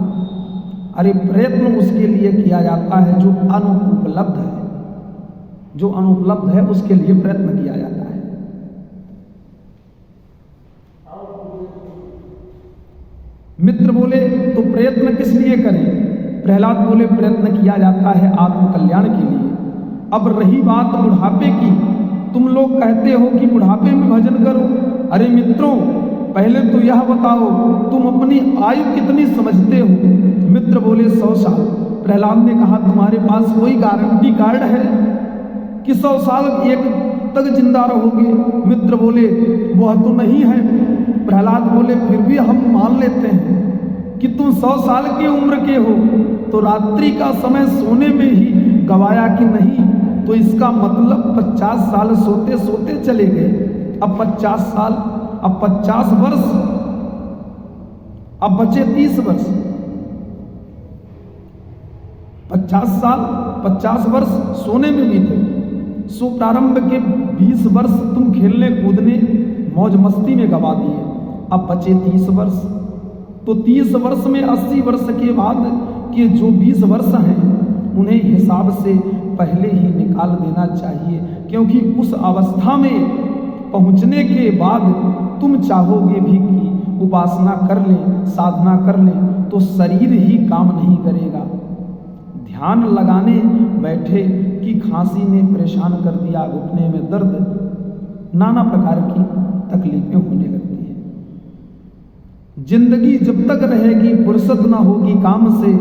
अरे प्रयत्न उसके लिए किया जाता है जो अनुपलब्ध है। जो अनुपलब्ध है उसके लिए प्रयत्न किया जाता है। मित्र बोले तो प्रयत्न किस लिए करें? प्रहलाद बोले प्रयत्न किया जाता है आत्मकल्याण के लिए। अब रही बात बुढ़ापे की, तुम लोग कहते हो कि बुढ़ापे में भजन करो। अरे मित्रों, पहले तो यह बताओ तुम अपनी आयु कितनी समझते हो? मित्र बोले 100 साल। प्रहलाद ने कहा तुम्हारे पास कोई गारंटी कार्ड है कि 100 साल एक तक जिंदा रहोगे? मित्र बोले वह तो नहीं है। प्रहलाद बोले फिर भी हम मान लेते हैं कि तुम 100 साल की उम्र के हो, तो रात्रि का समय सोने में ही गवाया कि नहीं? तो इसका मतलब 50 साल सोते सोते चले गए। अब 50 साल, अब 50 वर्ष, अब बचे 30 वर्ष। 50 साल 50 वर्ष सोने में बीते। सो प्रारंभ के 20 वर्ष तुम खेलने कूदने मौज मस्ती में गवा दिए। अब बचे 30 वर्ष। तो 30 वर्ष में 80 वर्ष के बाद के जो 20 वर्ष हैं, उन्हें हिसाब से पहले ही निकाल देना चाहिए, क्योंकि उस अवस्था में पहुंचने के बाद तुम चाहोगे भी कि उपासना कर लें, साधना कर लें, तो शरीर ही काम नहीं करेगा। ध्यान लगाने बैठे कि खांसी ने परेशान कर दिया, घुटने में दर्द, नाना प्रकार की तकलीफें होने लगती है। जिंदगी जब तक रहेगी फुर्सत ना होगी काम से,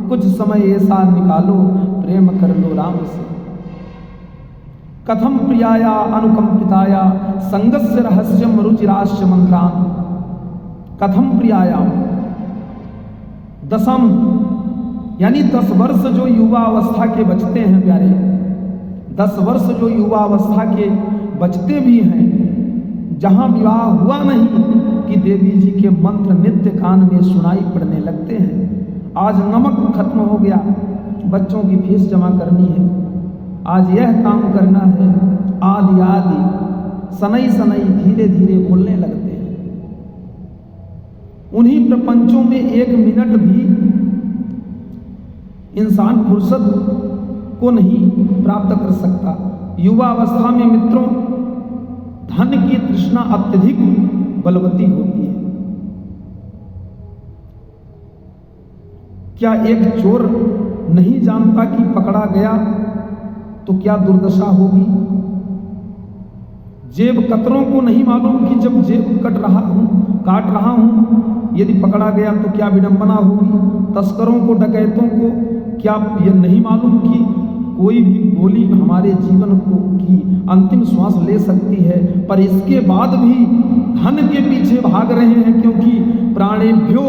कुछ समय ऐसा निकालो प्रेम कर लो राम से। कथम प्रियाया अनुकंपिताया संगस्य रहस्यम रुचिराश्य मंत्रान। कथम प्रियाया 10 यानी 10 वर्ष जो युवा अवस्था के बचते हैं प्यारे, 10 वर्ष जो युवा अवस्था के बचते भी हैं, जहां विवाह हुआ नहीं कि देवी जी के मंत्र नित्य कान में सुनाई पड़ने लगते हैं। आज नमक खत्म हो गया, बच्चों की फीस जमा करनी है, आज यह काम करना है, आदि आदि सनई सनई धीरे धीरे बोलने लगते हैं। उन्हीं प्रपंचों में 1 मिनट भी इंसान फुर्सत को नहीं प्राप्त कर सकता। युवा अवस्था में मित्रों, धन की तृष्णा अत्यधिक बलवती होती है। क्या एक चोर नहीं जानता कि पकड़ा गया तो क्या दुर्दशा होगी? जेब कतरों को नहीं मालूम कि जब जेब काट रहा हूं यदि पकड़ा गया तो क्या विडंबना होगी? तस्करों को, डकैतों को क्या यह नहीं मालूम कि कोई भी गोली हमारे जीवन की अंतिम श्वास ले सकती है, पर इसके बाद भी धन के पीछे भाग रहे हैं, क्योंकि प्राणेभ्यो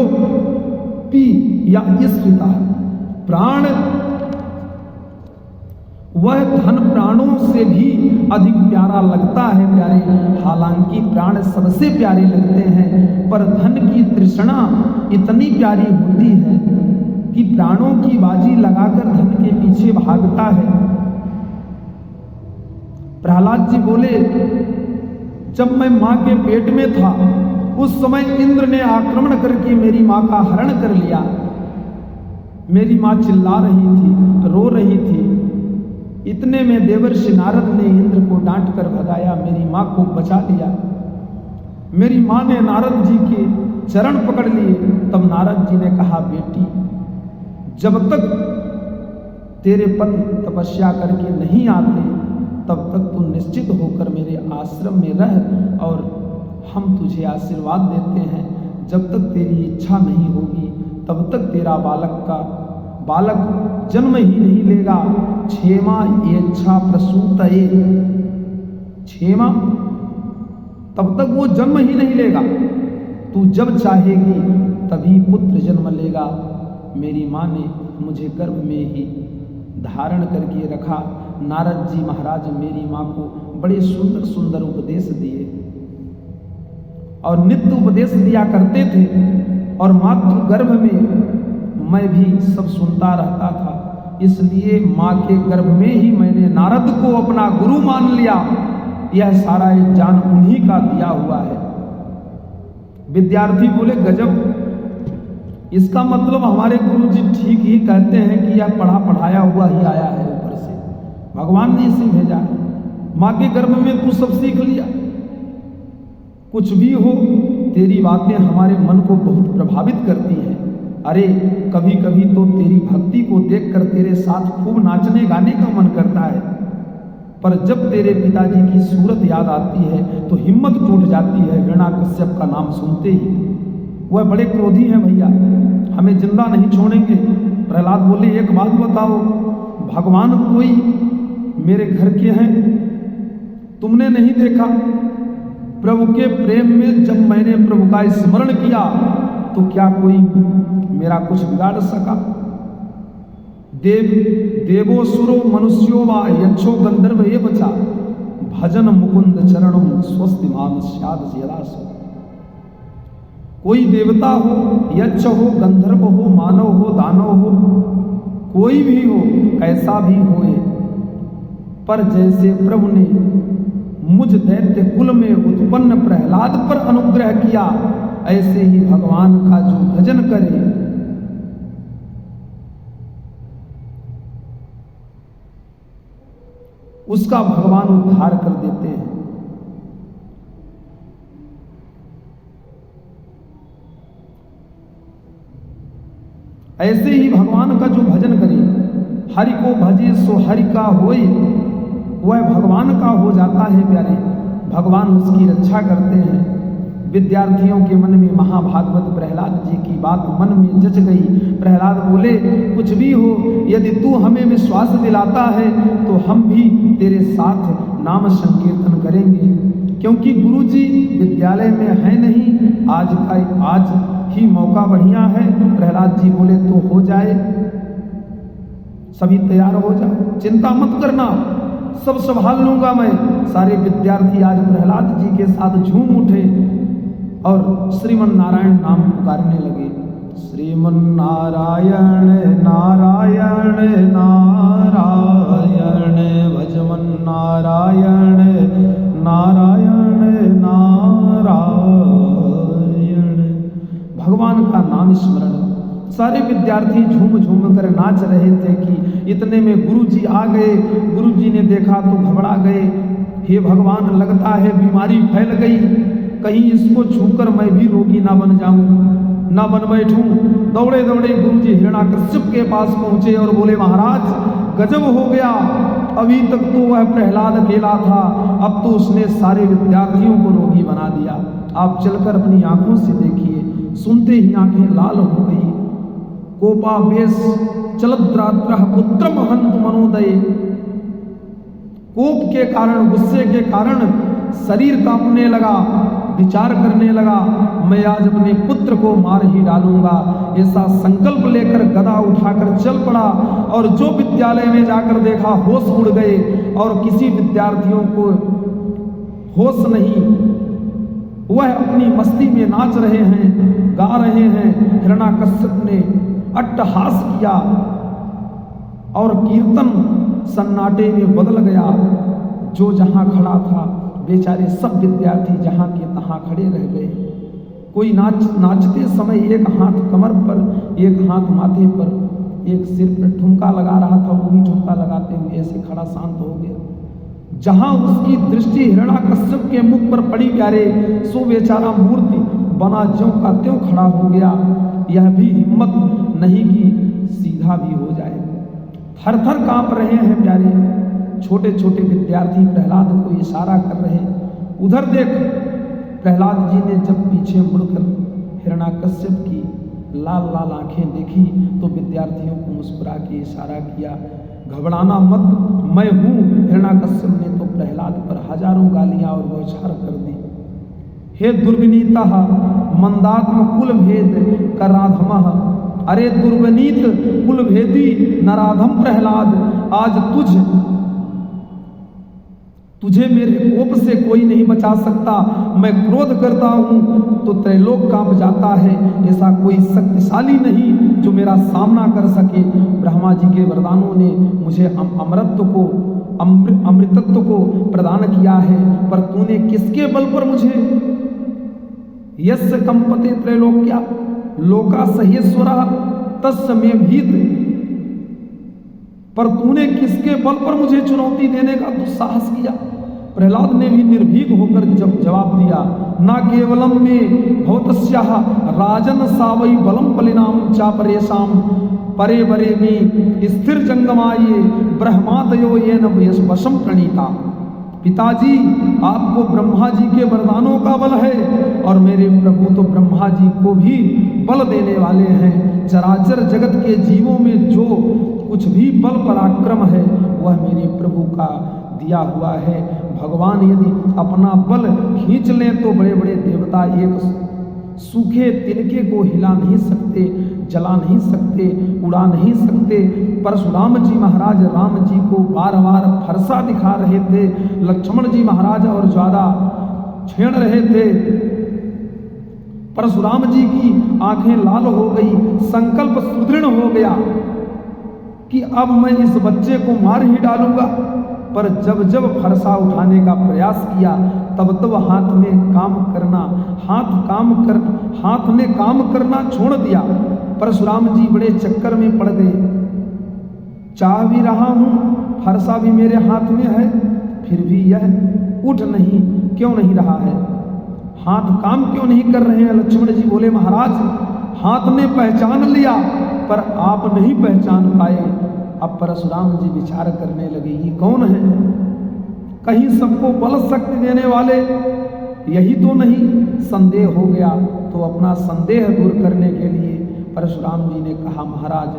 पी या ईश्वरिता, प्राण वह धन प्राणों से भी अधिक प्यारा लगता है प्यारे। हालांकि प्राण सबसे प्यारे लगते हैं, पर धन की तृष्णा इतनी प्यारी होती है कि प्राणों की बाजी लगाकर धन के पीछे भागता है। प्रहलाद जी बोले, जब मैं मां के पेट में था उस समय इंद्र ने आक्रमण करके मेरी मां का हरण कर लिया। मेरी मां चिल्ला रही थी, रो रही थी। इतने में देवर्षि नारद ने इंद्र को डांट कर भगाया, मेरी मां को बचा लिया। मेरी मां ने नारद जी के चरण पकड़ लिए। तब नारद जी ने कहा, बेटी, जब तक तेरे पति तपस्या करके नहीं आते तब तक तू निश्चित होकर मेरे आश्रम में रह, और हम तुझे आशीर्वाद देते हैं। जब तक तेरी इच्छा नहीं होगी तब तक तेरा बालक जन्म ही नहीं लेगा। क्षेमा इच्छा प्रसूतये, क्षेमा तब तक वो जन्म ही नहीं लेगा। तू जब चाहेगी तभी पुत्र जन्म लेगा। मेरी माँ ने मुझे गर्भ में ही धारण करके रखा। नारद जी महाराज मेरी माँ को बड़े सुंदर सुंदर उपदेश दिए और नित्य उपदेश दिया करते थे, और मातृ गर्भ में मैं भी सब सुनता रहता था। इसलिए माँ के गर्भ में ही मैंने नारद को अपना गुरु मान लिया। यह सारा एक ज्ञान उन्हीं का दिया हुआ है। विद्यार्थी बोले, गजब, इसका मतलब हमारे गुरु जी ठीक ही कहते हैं कि यह पढ़ा पढ़ाया हुआ ही आया है ऊपर से, भगवान ने इसे भेजा है। माँ के गर्भ में तू सब सीख लिया। कुछ भी हो, तेरी बातें हमारे मन को बहुत प्रभावित करती हैं। अरे कभी कभी तो तेरी भक्ति को देखकर तेरे साथ खूब नाचने गाने का मन करता है, पर जब तेरे पिताजी की सूरत याद आती है तो हिम्मत टूट जाती है हिरण्याकश्यप का नाम सुनते ही। वह बड़े क्रोधी हैं भैया, हमें जिंदा नहीं छोड़ेंगे। प्रहलाद बोले, एक बात बताओ, भगवान कोई मेरे घर के हैं? तुमने नहीं देखा? प्रभु के प्रेम में जब मैंने प्रभु का स्मरण किया तो क्या कोई मेरा कुछ बिगाड़ सका? देवो सुरो मनुष्यो वा यक्षो गंधर्व ये बचा, भजन मुकुंद चरणों स्वस्तिमान स्याद यदासु। कोई देवता हो, यक्ष हो, गंधर्व हो, मानव हो, दानव हो, कोई भी हो, कैसा भी होए, पर जैसे प्रभु ने मुझ दैत्य कुल में उत्पन्न प्रहलाद पर अनुग्रह किया, ऐसे ही भगवान का जो भजन करे उसका भगवान उद्धार कर देते हैं। ऐसे ही भगवान का जो भजन करे, हरि को भजे सो हरि का होए, वह भगवान का हो जाता है प्यारे। भगवान उसकी रक्षा करते हैं। विद्यार्थियों के मन में महाभागवत प्रहलाद जी की बात मन में जच गई। प्रहलाद बोले, कुछ भी हो, यदि तू हमें विश्वास दिलाता है तो हम भी तेरे साथ नाम संकीर्तन करेंगे, क्योंकि गुरु जी विद्यालय में है नहीं, आज ही मौका बढ़िया है। प्रहलाद जी बोले, तो हो जाए, सभी तैयार हो जाओ, चिंता मत करना, सब संभाल लूंगा मैं। सारे विद्यार्थी आज प्रहलाद जी के साथ झूम उठे और श्रीमन नारायण नाम पुकारने लगे। श्रीमन नारायण नारायण नारायण, भजमन नारायण नारायण नारायण। भगवान का नाम स्मरण। सारे विद्यार्थी झूम झूम कर नाच रहे थे कि इतने में गुरुजी आ गए। गुरुजी ने देखा तो घबरा गए, हे भगवान, लगता है बीमारी फैल गई, कहीं इसको छूकर मैं भी रोगी ना बन जाऊं, ना बन बैठूं। दौड़े दौड़े गुरुजी हिरण्याकश्यप के पास पहुंचे और बोले, महाराज गजब हो गया, अभी तक तो वह प्रहलाद अकेला था, अब तो उसने सारे विद्यार्थियों को रोगी बना दिया। आप चलकर अपनी आंखों से देखिए। सुनते ही आंखें लाल हो गई। कोपावेश चलद्रात्रः पुत्रम हन्तु मनोदय। कोप के कारण, गुस्से के कारण शरीर कांपने लगा, विचार करने लगा, मैं आज अपने पुत्र को मार ही डालूंगा। ऐसा संकल्प लेकर गदा उठाकर चल पड़ा और जो विद्यालय में जाकर देखा होश उड़ गए और किसी विद्यार्थियों को होश नहीं। वह अपनी मस्ती में नाच रहे हैं, गा रहे हैं। हिरण्याकश्यप ने अट्टहास किया और कीर्तन सन्नाटे में बदल गया। जो जहां खड़ा था, बेचारे सब विद्यार्थी जहां के तहां खड़े रह गए। कोई नाचते समय एक हाथ कमर पर, एक हाथ माथे पर, एक सिर पर ठुमका लगा रहा था, वो भी ठुमका लगाते हुए ऐसे खड़ा शांत हो गया। जहां उसकी दृष्टि हिरण्याकश्यप के मुख पर पड़ी, प्यारे, सो बेचारा मूर्ति बना ज्यों का त्यों खड़ा हो गया। यह भी हिम्मत नहीं कि सीधा भी हो जाए। थर थर कांप रहे हैं प्यारे। छोटे छोटे विद्यार्थी प्रहलाद को इशारा कर रहे हैं। उधर देख, प्रहलाद जी ने जब पीछे मुड़कर हिरण्याकश्यप की लाल लाल आंखें देखी तो विद्यार्थियों को मुस्कुरा के इशारा किया, घबराना मत, मैं हूं। हिरण्याकश्यप ने तो प्रहलाद पर हजारों गालियां और बौछार कर दी। हे दुर्विनीता मंदात्म कुल भेद कराधमः। अरे दुर्विनीत कुल भेदी नराधम प्रहलाद, आज तुझे मेरे कोप से कोई नहीं बचा सकता। मैं क्रोध करता हूं तो त्रैलोक कांप जाता है। ऐसा कोई शक्तिशाली नहीं जो मेरा सामना कर सके। ब्रह्मा जी के वरदानों ने मुझे अमृतत्व को प्रदान किया है, पर तूने किसके बल पर मुझे? यस्य कंपते त्रैलोक्या लोका सहेश्वरः तस्य मे भीत। पर तूने किसके बल पर मुझे चुनौती देने का दुस्साहस किया? प्रहलाद ने भी निर्भीक होकर जवाब दिया, ना केवलम में भवतस्याः राजन सावई बलम बलिनाम चापरेशाम परे बरे में स्थिर जंगमाये ब्रह्मादयो येन वशम प्रणीता। पिताजी, आपको ब्रह्मा जी के वरदानों का बल है और मेरे प्रभु तो ब्रह्मा जी को भी बल देने वाले हैं। चराचर जगत के जीवों में जो कुछ भी बल पराक्रम है वह मेरे प्रभु का दिया हुआ है। भगवान यदि अपना बल खींच लें तो बड़े बड़े देवता एक सूखे तिनके को हिला नहीं सकते, जला नहीं सकते, उड़ा नहीं सकते। परशुराम जी महाराज राम जी को बार बार फरसा दिखा रहे थे, लक्ष्मण जी महाराज और ज्वाला छेड़ रहे थे। परशुराम जी की आंखें लाल हो गई, संकल्प सुदृढ़ हो गया कि अब मैं इस बच्चे को मार ही डालूंगा। पर जब जब फरसा उठाने का प्रयास किया तब तब हाथ ने काम करना छोड़ दिया। परशुराम जी बड़े चक्कर में पड़ गए। चाह भी रहा हूं, फरसा भी मेरे हाथ में है, फिर भी यह क्यों नहीं रहा है? हाथ काम क्यों नहीं कर रहे हैं? लक्ष्मण जी बोले, महाराज हाथ ने पहचान लिया पर आप नहीं पहचान पाए। अब परशुराम जी विचार करने लगे, ये कौन है? कहीं सबको बल शक्ति देने वाले यही तो नहीं? संदेह हो गया। तो अपना संदेह दूर करने के लिए परशुराम जी ने कहा, महाराज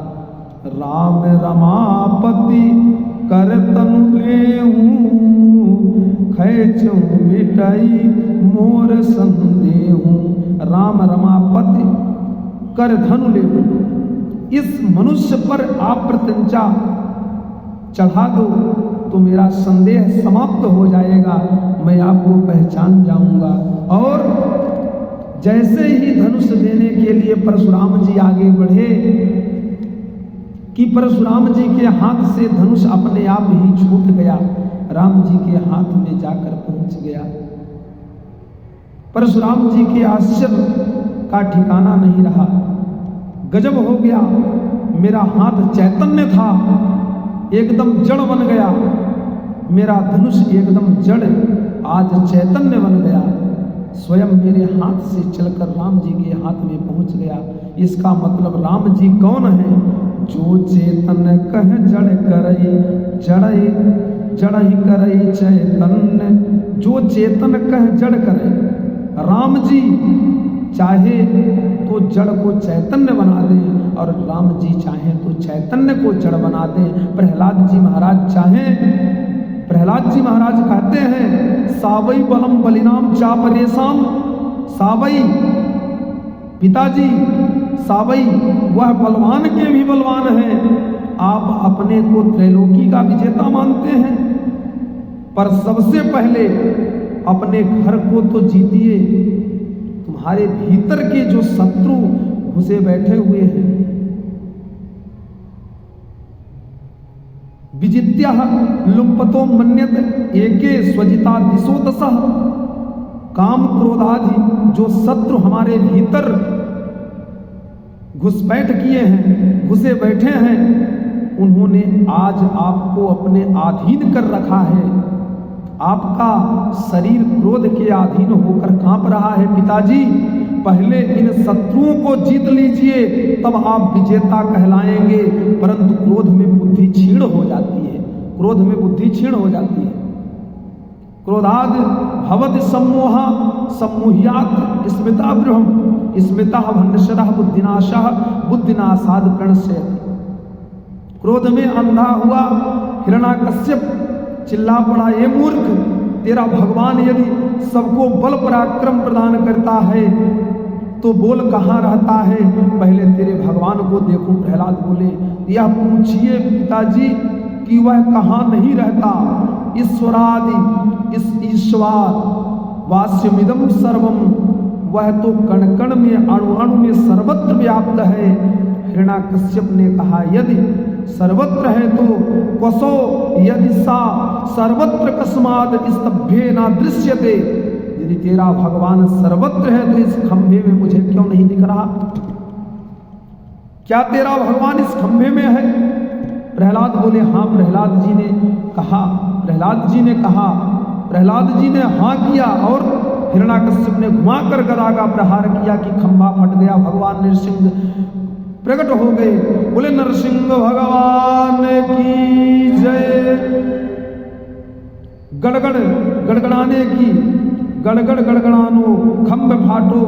राम रमापति कर तनु लेहूं, खैचूं मिटाई मोर संदेहूं। राम रमापति कर धनु लेहूं, इस मनुष्य पर आप प्रत्यंचा चढ़ा दो तो मेरा संदेह समाप्त हो जाएगा, मैं आपको पहचान जाऊंगा। और जैसे ही धनुष देने के लिए परशुराम जी आगे बढ़े कि परशुराम जी के हाथ से धनुष अपने आप ही छूट गया, राम जी के हाथ में जाकर पहुंच गया। परशुराम जी के आश्चर्य का ठिकाना नहीं रहा। गजब हो गया, मेरा हाथ चैतन्य था एकदम जड़ बन गया, मेरा धनुष एकदम जड़ आज चैतन्य बन गया, स्वयं मेरे हाथ से चलकर राम जी के हाथ में पहुंच गया। इसका मतलब राम जी कौन है? जो चेतन कह जड़ करई जड़ई जड़ई करई चैतन्य, जो चेतन कह जड़ करे। राम जी चाहे तो जड़ को चैतन्य बना दें और राम जी चाहे तो चैतन्य को जड़ बना दें। प्रहलाद जी महाराज कहते हैं सावई बलम बलिनाम चापरेशम, सावई पिताजी, सावई वह बलवान के भी बलवान है। आप अपने को त्रैलोकी का विजेता मानते हैं, पर सबसे पहले अपने घर को तो जीतिए। तुम्हारे भीतर के जो शत्रु घुसे बैठे हुए हैं, विजित्या लुम्पतो मन्यत एके स्वजिता दिशो दशः, काम क्रोधादि जो शत्रु हमारे भीतर घुसपैठ किए हैं, घुसे बैठे हैं, उन्होंने आज आपको अपने अधीन कर रखा है। आपका शरीर क्रोध के अधीन होकर कांप रहा है। पिताजी पहले इन शत्रुओं को जीत लीजिए, तब आप विजेता कहलाएंगे। परंतु क्रोध में बुद्धि क्षीण हो जाती है, क्रोध में बुद्धि क्षीण हो जाती है। क्रोधाद भवति सम्मोहा सम्मोह्यात् स्मिता बृहम् स्मिता भंडशरः बुद्धिनाशः बुद्धिनाशाद प्रणश्यति। क्रोध में अंधा हुआ हिरण्याकश्यप चिल्ला पड़ा, ये मूर्ख, तेरा भगवान यदि सबको बल पराक्रम प्रदान करता है तो बोल कहाँ रहता है? पहले तेरे भगवान को देखो। प्रहलाद बोले, यह पूछिए पिताजी कि वह कहाँ नहीं रहता। ईश्वरादि इस ईश्वर वास्यमिदम सर्वम, वह तो कण कण में अणु अणु में सर्वत्र व्याप्त है। हिरण्याकश्यप ने कहा, यदि सर्वत्र है तो क्वसो यदि सा सर्वत्र कस्माद स्तभ्ये न दृश्यते। यदि तेरा भगवान सर्वत्र है तो इस खंभे में मुझे क्यों नहीं दिख रहा? क्या तेरा भगवान इस खंभे में है? प्रहलाद बोले, हाँ। प्रहलाद जी ने कहा, प्रहलाद जी ने हाँ किया और हिरण्याकश्यप ने घुमाकर गदा का प्रहार किया कि खंभा फट गया। भगवान नरसिंह प्रकट हो गए। बोले, नरसिंह भगवान की जय। गड़गड़ गड़गड़ाने की, गड़गड़ गड़गड़ानो खंभ फाटो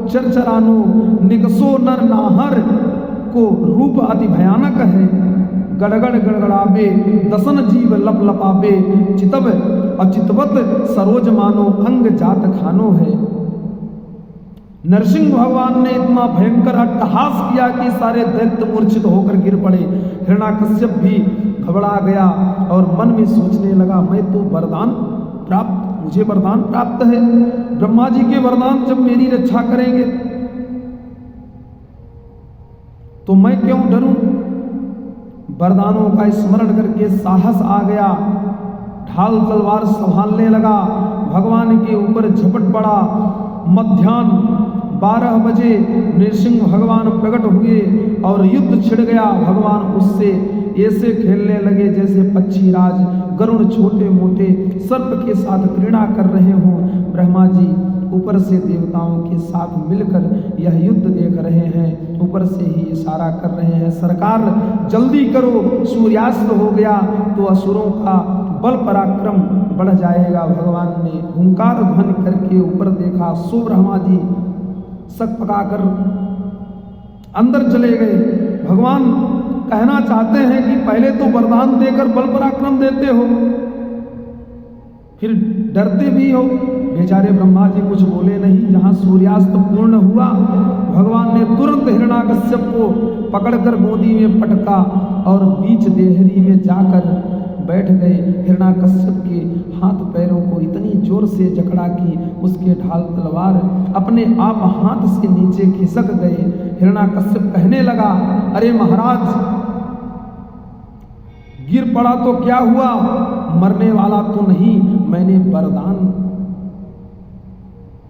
चरचरानो, निकसो नर नाहर को रूप अति भयानक है। गड़गड़ गड़गड़ाबे दसन जीव लप लपाबे, चितव अचितवत सरोज मानो अंग जात खानो है। नरसिंह भगवान ने इतना भयंकर अट्टहास किया कि सारे दैत्य मूर्छित होकर गिर पड़े। हिरण्याकश्यप भी घबरा गया और मन में सोचने लगा, मैं तो मुझे वरदान प्राप्त है। ब्रह्मा जी के वरदान जब मेरी रक्षा करेंगे तो मैं क्यों डरूं? वरदानों का स्मरण करके साहस आ गया, ढाल तलवार संभालने लगा, भगवान के ऊपर झपट पड़ा। मध्याह्न 12 बजे नरसिंह भगवान प्रकट हुए और युद्ध छिड़ गया। भगवान उससे ऐसे खेलने लगे जैसे पक्षी राज गरुड़ छोटे मोटे सर्प के साथ क्रीड़ा कर रहे हों। ब्रह्मा जी ऊपर से देवताओं के साथ मिलकर यह युद्ध देख रहे हैं, ऊपर से ही इशारा कर रहे हैं, सरकार जल्दी करो, सूर्यास्त हो गया तो असुरों का बल पराक्रम बढ़ जाएगा। भगवान ने हुंकार ध्वनि करके ऊपर देखा, सो ब्रह्मा जी सक पकाकर अंदर चले गए। भगवान कहना चाहते हैं कि पहले तो वरदान देकर बल पराक्रम देते हो, फिर डरते भी हो। बेचारे ब्रह्मा जी कुछ बोले नहीं। जहां सूर्यास्त पूर्ण हुआ, भगवान ने तुरंत हिरण्याकश्यप को पकड़कर गोदी में पटका और बीच देहरी में जाकर बैठ गए। हिरण्याकश्यप के हाथ पैरों को इतनी जोर से जकड़ा कि उसके ढाल तलवार अपने आप हाथ से नीचे खिसक गए। हिरण्याकश्यप कहने लगा, अरे महाराज, गिर पड़ा तो क्या हुआ, मरने वाला तो नहीं, मैंने वरदान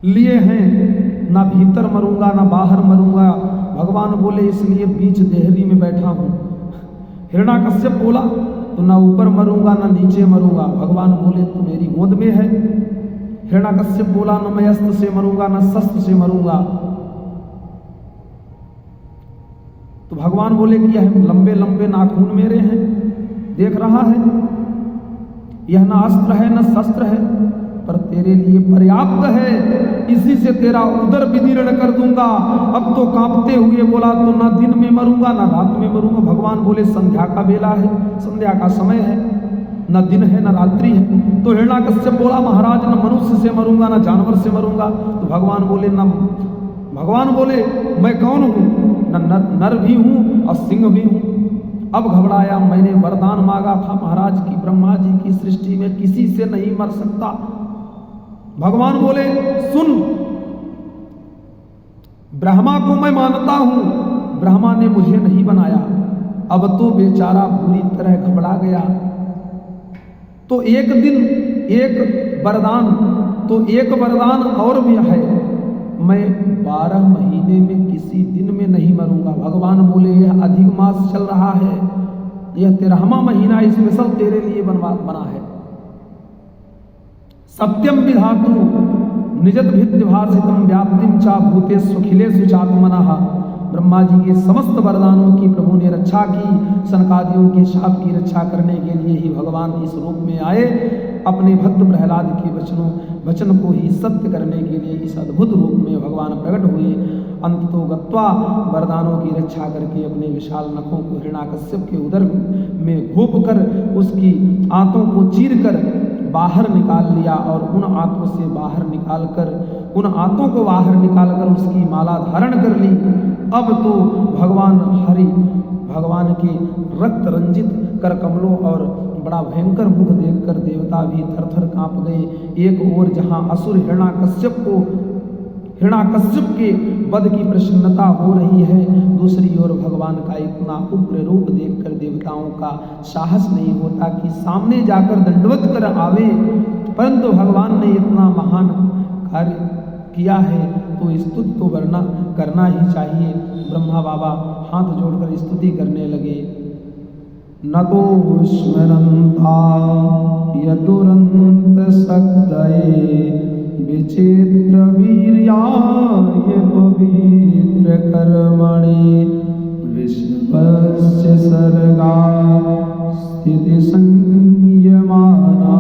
लिए हैं, ना भीतर मरूंगा ना बाहर मरूंगा। भगवान बोले इसलिए बीच देहरी में बैठा हूं। हिरण्याकश्यप बोला तो ना ऊपर मरूंगा ना नीचे मरूंगा। भगवान बोले तू मेरी गोद में है। हिरण्याकश्यप बोला न मैं अस्त्र से मरूंगा न शस्त्र से मरूंगा। तो भगवान बोले कि यह लंबे लंबे नाखून मेरे हैं, देख रहा है, यह न अस्त्र है न शस्त्र है, पर तेरे लिए पर्याप्त है, इसी से तेरा उदर विदीर्ण कर दूंगा। अब तो कांपते हुए बोला तो ना दिन में मरूंगा ना रात में मरूंगा। भगवान बोले संध्या का बेला है, संध्या का समय है, न दिन है न रात्रि है। तो हिरण्याकश्यप बोला महाराज न मनुष्य से मरूंगा न जानवर से मरूंगा। तो भगवान बोले मैं कौन हूं, न नर भी हूं और सिंह भी हूं। अब घबराया, मैंने वरदान मांगा था महाराज की ब्रह्मा जी की सृष्टि में किसी से नहीं मर सकता। भगवान बोले सुन, ब्रह्मा को मैं मानता हूं, ब्रह्मा ने मुझे नहीं बनाया। अब तो बेचारा बुरी तरह घबरा गया। तो एक दिन एक वरदान और भी है, मैं 12 महीने में किसी दिन में नहीं मरूंगा। भगवान बोले यह अधिक मास चल रहा है, यह 13वां महीना स्पेशल तेरे लिए बना है। सत्यम विधातु निजत भिद्भासितम व्याप्तिम चा भूतेषु अखिलेषु चात्मनः। ब्रह्मा जी के समस्त वरदानों की प्रभु ने रक्षा की। सनकादियों के शाप की रक्षा करने के लिए ही भगवान इस रूप में आए। अपने भक्त प्रहलाद के वचन को ही सत्य करने के लिए इस अद्भुत रूप में भगवान प्रकट हुए। अंततो गत्वा वरदानों की रक्षा करके अपने विशाल नखों को हिरण्याकश्यप के उदर में घोप कर उसकी आंतों को चीर कर बाहर निकाल लिया और उन आंतों को बाहर निकालकर उसकी माला धारण कर ली। अब तो भगवान के रक्त रंजित कर कमलों और बड़ा भयंकर मुख देखकर देवता भी थर-थर कांप गए। एक ओर जहां असुर हिरण्याकश्यप के वध की प्रसन्नता हो रही है, दूसरी ओर भगवान का इतना उग्र रूप देखकर देवताओं का साहस नहीं होता कि सामने जाकर दंडवत कर आवे। परंतु भगवान ने इतना महान कार्य किया है तो स्तुति तो करना ही चाहिए। ब्रह्मा बाबा हाथ जोड़कर स्तुति करने लगे। न तो स्मरन्ता यदुरन्त शक्तये विचित्र वीर्याय पवित्र कर्मणि विश्वस्य सर्गा स्थिति संयमाना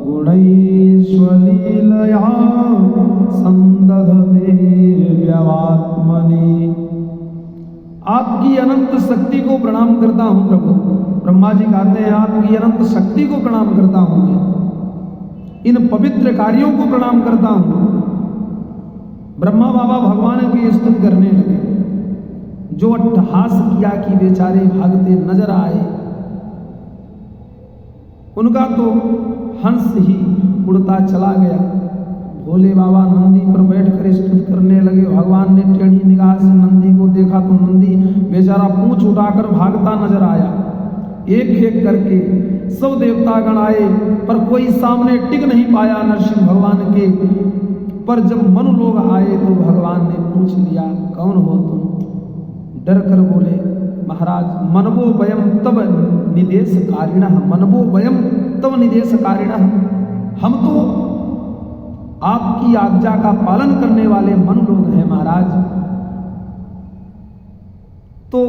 गुणैश्वलीलया संदधते व्यवात्मनि। आपकी अनंत शक्ति को प्रणाम करता हूं प्रभु। ब्रह्मा जी कहते हैं आपकी अनंत शक्ति को प्रणाम करता हूं मैं, इन पवित्र कार्यों को प्रणाम करता हूं। ब्रह्मा बाबा भगवान की स्तुति करने लगे। जो अट्टहास किया कि बेचारे भागते नजर आए, उनका तो हंस ही उड़ता चला गया। भोले बाबा नंदी पर बैठकर स्तुति करने लगे। भगवान ने टेढ़ी निगाह से नंदी को देखा तो नंदी बेचारा पूंछ उठाकर भागता नजर आया। एक एक करके सब देवतागण आए पर कोई सामने टिक नहीं पाया नरसिंह भगवान के। पर जब मनु लोग आए तो भगवान ने पूछ लिया कौन हो तुम? डर कर बोले महाराज मनवो वयम तब निदेश कारिणः, हम तो आपकी आज्ञा का पालन करने वाले मनु लोग हैं महाराज। तो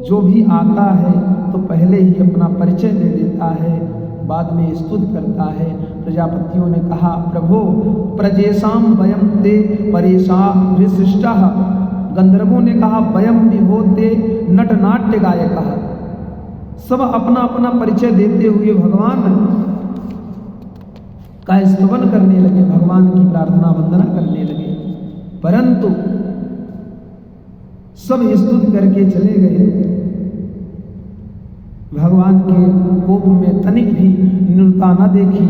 जो भी आता है तो पहले ही अपना परिचय दे देता है, बाद में स्तुति करता है। प्रजापतियों ने कहा प्रभो प्रजेशाम वयम ते परेशा विशिष्टः। गंधर्वों ने कहा वयम विभो ते नट नाट्य गायकः। सब अपना अपना परिचय देते हुए भगवान का स्तवन करने लगे, भगवान की प्रार्थना वंदना करने लगे। परंतु सब स्तुति करके चले गए। भगवान के कोप में तनिक भी न्यूनता न देखी।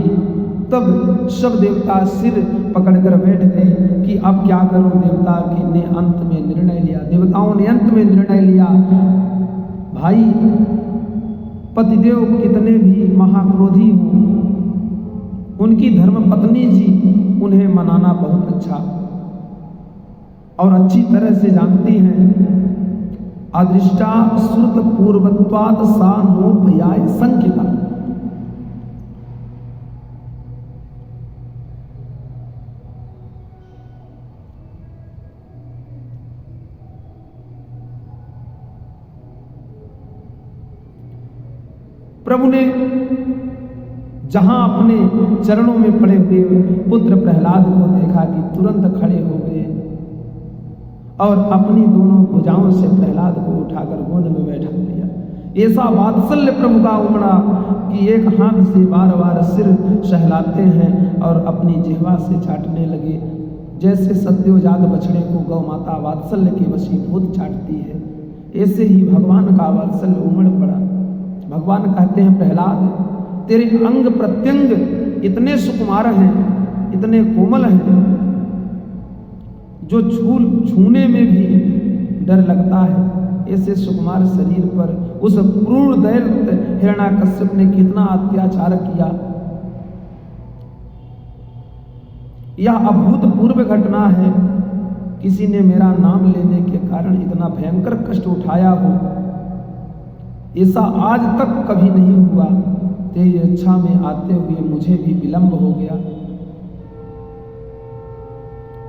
तब सब देवता सिर पकड़कर बैठ गए कि अब क्या करूं। देवताओं ने अंत में निर्णय लिया भाई पतिदेव कितने भी महाक्रोधी हों, उनकी धर्म पत्नी जी उन्हें मनाना बहुत अच्छा। और अच्छी तरह से जानती हैं। अदृष्टा श्रुत पूर्वत्वाद सा नोपयाय संख्यता। प्रभु ने जहां अपने चरणों में पड़े हुए पुत्र प्रहलाद को देखा कि तुरंत खड़े हो गए और अपनी दोनों भुजाओं से प्रहलाद को उठाकर गोद में बैठा लिया। ऐसा वात्सल्य प्रभु का उमड़ा कि एक हाथ से बार बार सिर सहलाते हैं और अपनी जिह्वा से चाटने लगे, जैसे सद्योजात बछड़े को गौ माता वात्सल्य के वशीभूत चाटती है, ऐसे ही भगवान का वात्सल्य उमड़ पड़ा। भगवान कहते हैं, प्रहलाद तेरे अंग प्रत्यंग इतने सुकुमार हैं, इतने कोमल हैं, जो छूने में भी डर लगता है। ऐसे सुकुमार शरीर पर उस क्रूर दैत्य हिरण्याकश्यप ने कितना अत्याचार किया। यह अभूतपूर्व घटना है। किसी ने मेरा नाम लेने के कारण इतना भयंकर कष्ट उठाया हो, ऐसा आज तक कभी नहीं हुआ। तेरी इच्छा में आते हुए मुझे भी विलंब हो गया।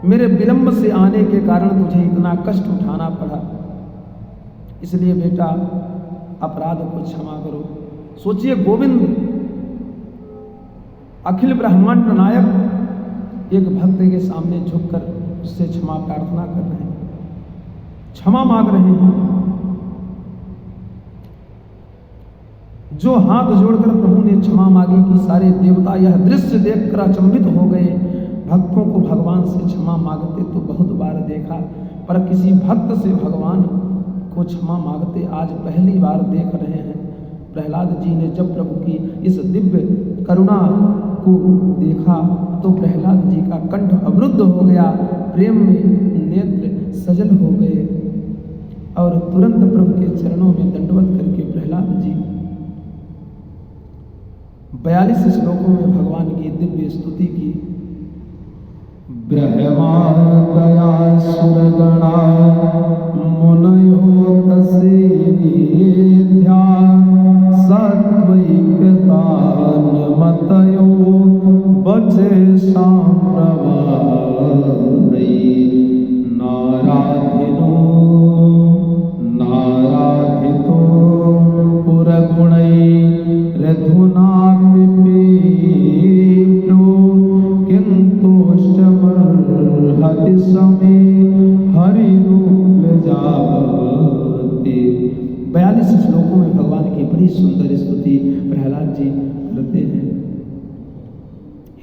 मेरे विलंब से आने के कारण तुझे इतना कष्ट उठाना पड़ा, इसलिए बेटा अपराध को क्षमा करो। सोचिए, गोविंद अखिल ब्रह्मांड नायक एक भक्त के सामने झुककर उससे क्षमा प्रार्थना कर रहे हैं, क्षमा मांग रहे हैं। जो हाथ जोड़कर प्रभु ने क्षमा मांगी कि सारे देवता यह दृश्य देखकर अचंभित हो गए। भक्तों को भगवान से क्षमा मांगते तो बहुत बार देखा, पर किसी भक्त से भगवान को क्षमा मांगते आज पहली बार देख रहे हैं। प्रहलाद जी ने जब प्रभु की इस दिव्य करुणा को देखा तो प्रहलाद जी का कंठ अवरुद्ध हो गया, प्रेम में नेत्र सजल हो गए और तुरंत प्रभु के चरणों में दंडवत करके प्रहलाद जी 42 श्लोकों में भगवान की दिव्य स्तुति की। ब्रह्मादया सुरगणा मुनयो तसेव्या सात्वैकतान मतयो बचे सांप्रवादै नाराधिनो नाराधितो पुरगुणै रघुना समय हरि रूप जाते। 42 श्लोकों में भगवान की बड़ी सुंदर स्तुति प्रहलाद जी करते हैं।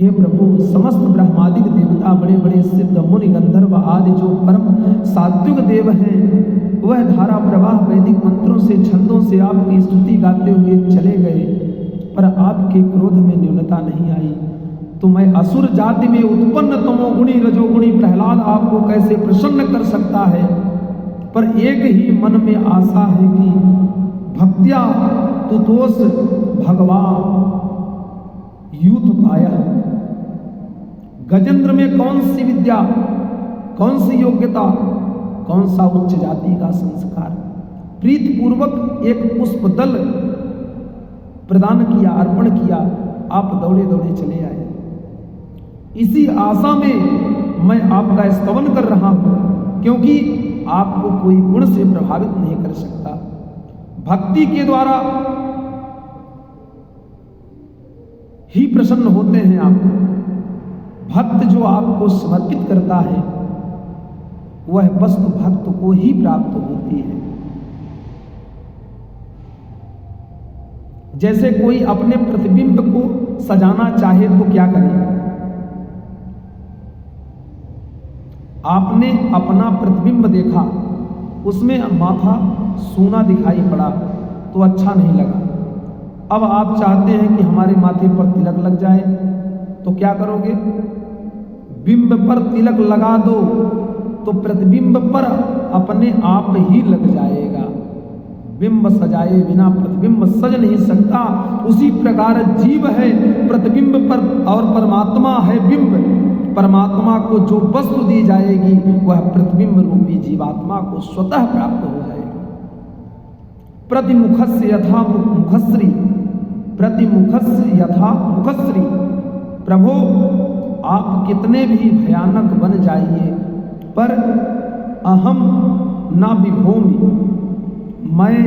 हे प्रभु, समस्त ब्रह्मादिक देवता, बड़े बड़े सिद्ध मुनि गंधर्व आदि जो परम सात्विक देव हैं, वह धारा प्रवाह वैदिक मंत्रों से छंदों से आपकी स्तुति गाते हुए चले गए, पर आपके क्रोध में न्यूनता नहीं आई। तो मैं असुर जाति में उत्पन्न तमोगुणी रजोगुणी प्रहलाद आपको कैसे प्रसन्न कर सकता है। पर एक ही मन में आशा है कि भक्त्या तुतोष भगवा यूथ पाया। गजेंद्र में कौन सी विद्या, कौन सी योग्यता, कौन सा उच्च जाति का संस्कार। प्रीतिपूर्वक एक पुष्प दल प्रदान किया, अर्पण किया, आप दौड़े दौड़े चले आए। इसी आशा में मैं आपका स्तवन कर रहा हूं, क्योंकि आपको कोई गुण से प्रभावित नहीं कर सकता। भक्ति के द्वारा ही प्रसन्न होते हैं आप। भक्त जो आपको समर्पित करता है वह वस्तु भक्त को ही प्राप्त होती है। जैसे कोई अपने प्रतिबिंब को सजाना चाहे तो क्या करे। आपने अपना प्रतिबिंब देखा, उसमें माथा सूना दिखाई पड़ा तो अच्छा नहीं लगा। अब आप चाहते हैं कि हमारे माथे पर तिलक लग जाए, तो क्या करोगे? बिंब पर तिलक लगा दो तो प्रतिबिंब पर अपने आप ही लग जाएगा। बिंब सजाए बिना प्रतिबिंब सज नहीं सकता, उसी प्रकार जीव है प्रतिबिंब पर और परमात्मा है बिंब। परमात्मा को जो वस्तु दी जाएगी वह प्रतिबिंब रूपी जीवात्मा को स्वतः प्राप्त हो जाएगी। प्रतिमुखस्य यथा मुखश्री, प्रतिमुखस्य यथा मुखश्री। प्रभु आप कितने भी भयानक बन जाइए, पर अहम ना विभोमि, मैं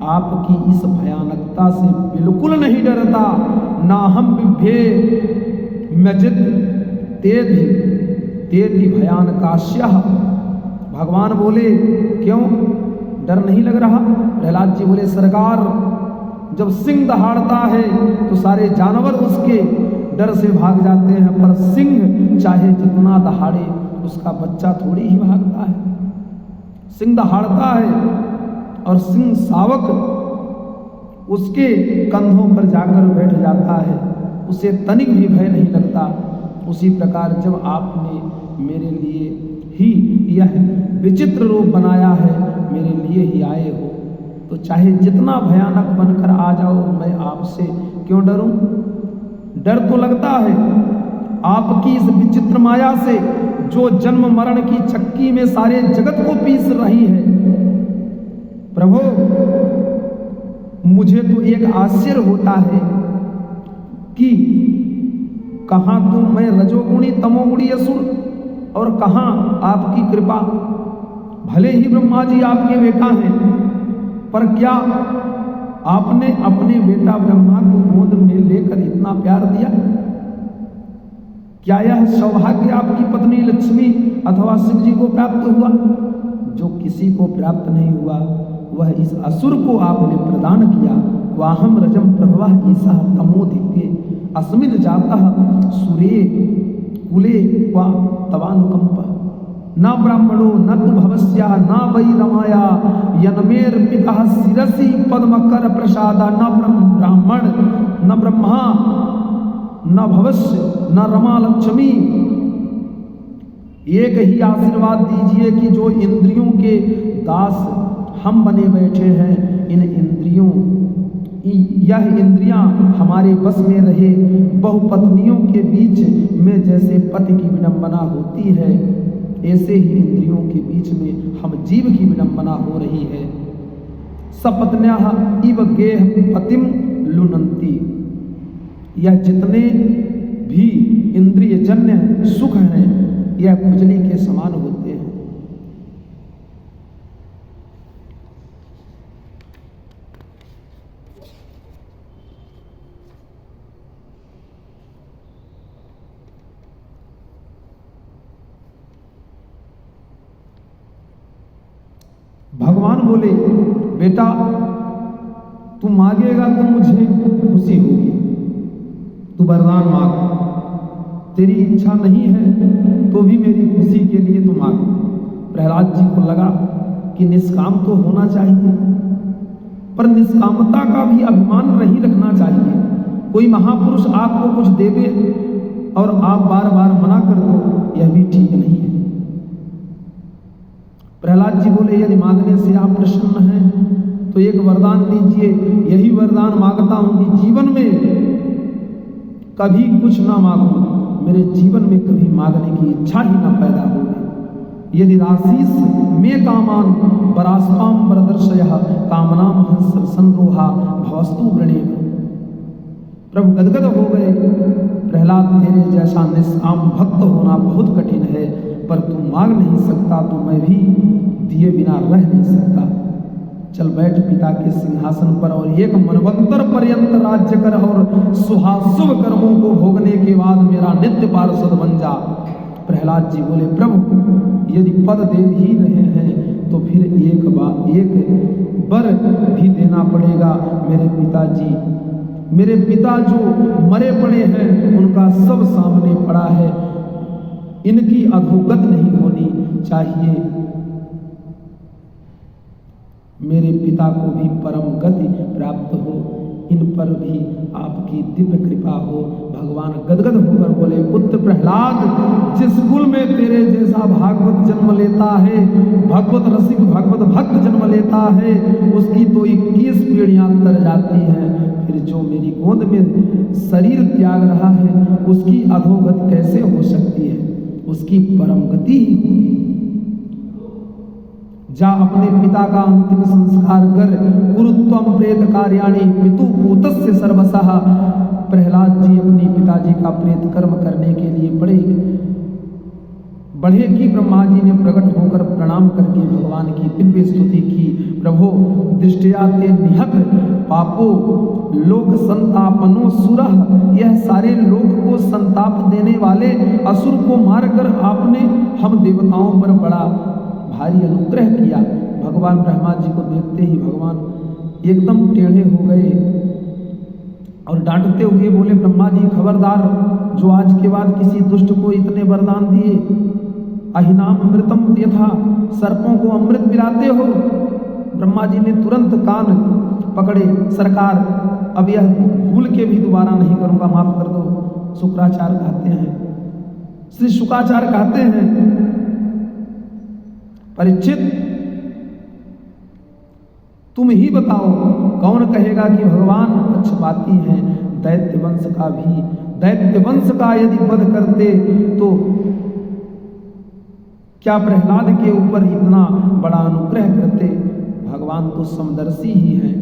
आपकी इस भयानकता से बिल्कुल नहीं डरता। ना हम बिभ्ये मजिद तेति भयानकाश्य। भगवान बोले क्यों डर नहीं लग रहा? प्रहलाद जी बोले सरकार, जब सिंह दहाड़ता है तो सारे जानवर उसके डर से भाग जाते हैं, पर सिंह चाहे जितना दहाड़े उसका बच्चा थोड़ी ही भागता है। सिंह दहाड़ता है और सिंह शावक उसके कंधों पर जाकर बैठ जाता है, उसे तनिक भी भय नहीं लगता। उसी प्रकार जब आपने मेरे लिए ही यह विचित्र रूप बनाया है, मेरे लिए ही आए हो, तो चाहे जितना भयानक बनकर आ जाओ, मैं आपसे क्यों डरूं? डर तो लगता है आपकी इस विचित्र माया से, जो जन्म मरण की चक्की में सारे जगत को पीस रही है। प्रभु मुझे तो एक आश्चर्य होता है कि कहां तो मैं रजोगुणी तमोगुणी असुर और कहां आपकी कृपा। भले ही ब्रह्मा जी आपके बेटा हैं, पर क्या आपने अपने बेटा ब्रह्मा को गोद में लेकर इतना प्यार दिया? क्या यह सौभाग्य आपकी पत्नी लक्ष्मी अथवा शिव जी को प्राप्त हुआ? जो किसी को प्राप्त नहीं हुआ वह इस असुर को आपने प्रदान किया। वाहम रजम प्रभवः ईसा तमोधिके अस्मिन् जातः सूर्ये कुले वा तवानुकंप। न ब्राह्मणो न तु भवस्या न वै रमाया यनमेर पितः शिरसि पद्मकर प्रसादा। न ब्राह्मण न ब्रह्मा न भवस्य न रमा लक्ष्मी। एक ही आशीर्वाद दीजिए कि जो इंद्रियों के दास हम बने बैठे हैं, इन इंद्रियों यह इंद्रियां हमारे बस में रहे। बहुपत्नियों के बीच में जैसे पति की विडंबना होती है, ऐसे ही इंद्रियों के बीच में हम जीव की विडंबना हो रही है। सपत्न्याः इव गेह पतिम लुनंती। यह जितने भी इंद्रिय जन्य सुख हैं, यह खुजली के समान होते हैं। भगवान बोले बेटा तू मांगेगा तो मुझे खुशी होगी, तू वरदान मांग। तेरी इच्छा नहीं है तो भी मेरी खुशी के लिए तू मांग। प्रहलाद जी को लगा कि निष्काम तो होना चाहिए, पर निष्कामता का भी अभिमान नहीं रखना चाहिए। कोई महापुरुष आपको कुछ देवे और आप बार बार मना कर दो, यह भी ठीक नहीं है। प्रहलाद जी बोले यदि मांगने से आप प्रसन्न हैं तो एक वरदान दीजिए। यही वरदान मांगता हूं कि जीवन में कभी कुछ ना मांगू, मेरे जीवन में कभी मांगने की इच्छा ही ना पैदा हो। यदि राशीस में कामान बरास्पाम बरदर्शयः कामनाम हंस संरोहा भवस्तु वृणे। प्रभु गदगद हो गए। प्रहलाद तेरे जैसा निष्काम भक्त होना बहुत कठिन है, पर तू मांग नहीं सकता तो मैं भी दिए बिना रह नहीं सकता। चल बैठ पिता के सिंहासन पर और एक मनवंतर पर्यंत राज्य कर और सुहासुभ कर्मों को भोगने के बाद मेरा नित्य पार्षद बन जा। प्रहलाद जी बोले प्रभु यदि पद दे ही रहे हैं तो फिर एक बर भी देना पड़ेगा। मेरे पिता जो मरे पड़े हैं उनका सब सामने पड़ा है, इनकी अधोगत नहीं होनी चाहिए। मेरे पिता को भी परम गति प्राप्त हो, इन पर भी आपकी दिव्य कृपा हो। भगवान गदगद होकर बोले, पुत्र प्रहलाद, जिस कुल में तेरे जैसा भागवत जन्म लेता है, भगवत रसिक भगवत भक्त जन्म लेता है, उसकी तो 21 पीढ़ियां तर जाती हैं। फिर जो मेरी गोद में शरीर त्याग रहा है, उसकी अधोगति कैसे हो सकती है? उसकी परम गति ही होगी। जा अपने पिता का अंतिम संस्कार कर, कुरुत्वम प्रेत कार्याणि पितु पूतस्य सर्वसः। प्रहलाद जी अपने पिताजी का प्रेत कर्म करने के लिए बढ़े कि ब्रह्मा जी ने प्रकट होकर प्रणाम करके भगवान की दिव्य स्तुति की। प्रभो दृष्टया ते निहत पापो लोक संतापनो सुरः। यह सारे लोक को संताप देने वाले असुर को मारकर आपने हम देवताओं पर बड़ा भारी अनुग्रह किया। भगवान ब्रह्मा जी को देखते ही भगवान एकदम टेढ़े हो गए और डांटते हुए बोले, ब्रह्मा जी खबरदार, जो आज के बाद किसी दुष्ट को इतने वरदान दिए, अहिनाम अमृतम यथा, सर्पों को अमृत पिलाते हो। ब्रह्मा जी ने तुरंत कान पकड़े, सरकार अब यह भूल के भी दोबारा नहीं करूंगा, माफ कर दो। शुक्राचार्य कहते हैं, श्री शुकाचार्य कहते हैं, परीक्षित तुम ही बताओ, कौन कहेगा कि भगवान पक्षपाती हैं? दैत्य वंश का यदि वध करते तो क्या प्रहलाद के ऊपर इतना बड़ा अनुग्रह करते? भगवान तो समदर्शी ही हैं,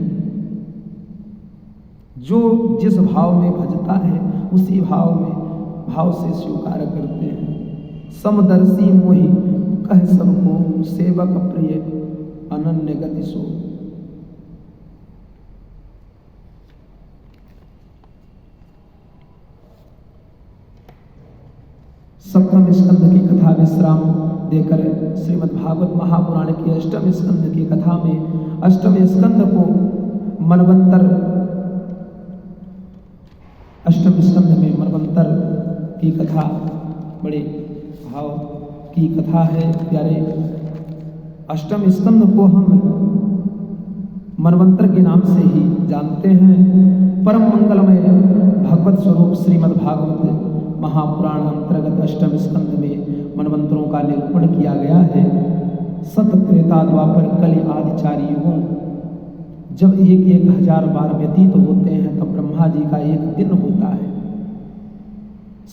जो जिस भाव में भजता है उसी भाव से स्वीकार करते हैं। समदर्शी मोहि कह सबको, सेवक प्रिय अनन्य गति सो। सप्तम स्कंद की कथा विश्राम देकर श्रीमद् भागवत महापुराण की अष्टम स्कंद की कथा में, अष्टम स्कंद को मनवंतर, अष्टम स्कंद में मनवंतर की कथा, बड़े भाव की कथा है प्यारे। अष्टम स्कंद को हम मनवंतर के नाम से ही जानते हैं। परम मंगलमय भगवत स्वरूप श्रीमद् भागवत महापुराण अंतर्गत अष्टम स्कंद में मनवंतरों का निरूपण किया गया है। सत त्रेता द्वापर कलि आदि 4 युगों जब 1000 बार व्यतीत होते हैं तब ब्रह्मा जी का एक दिन होता है।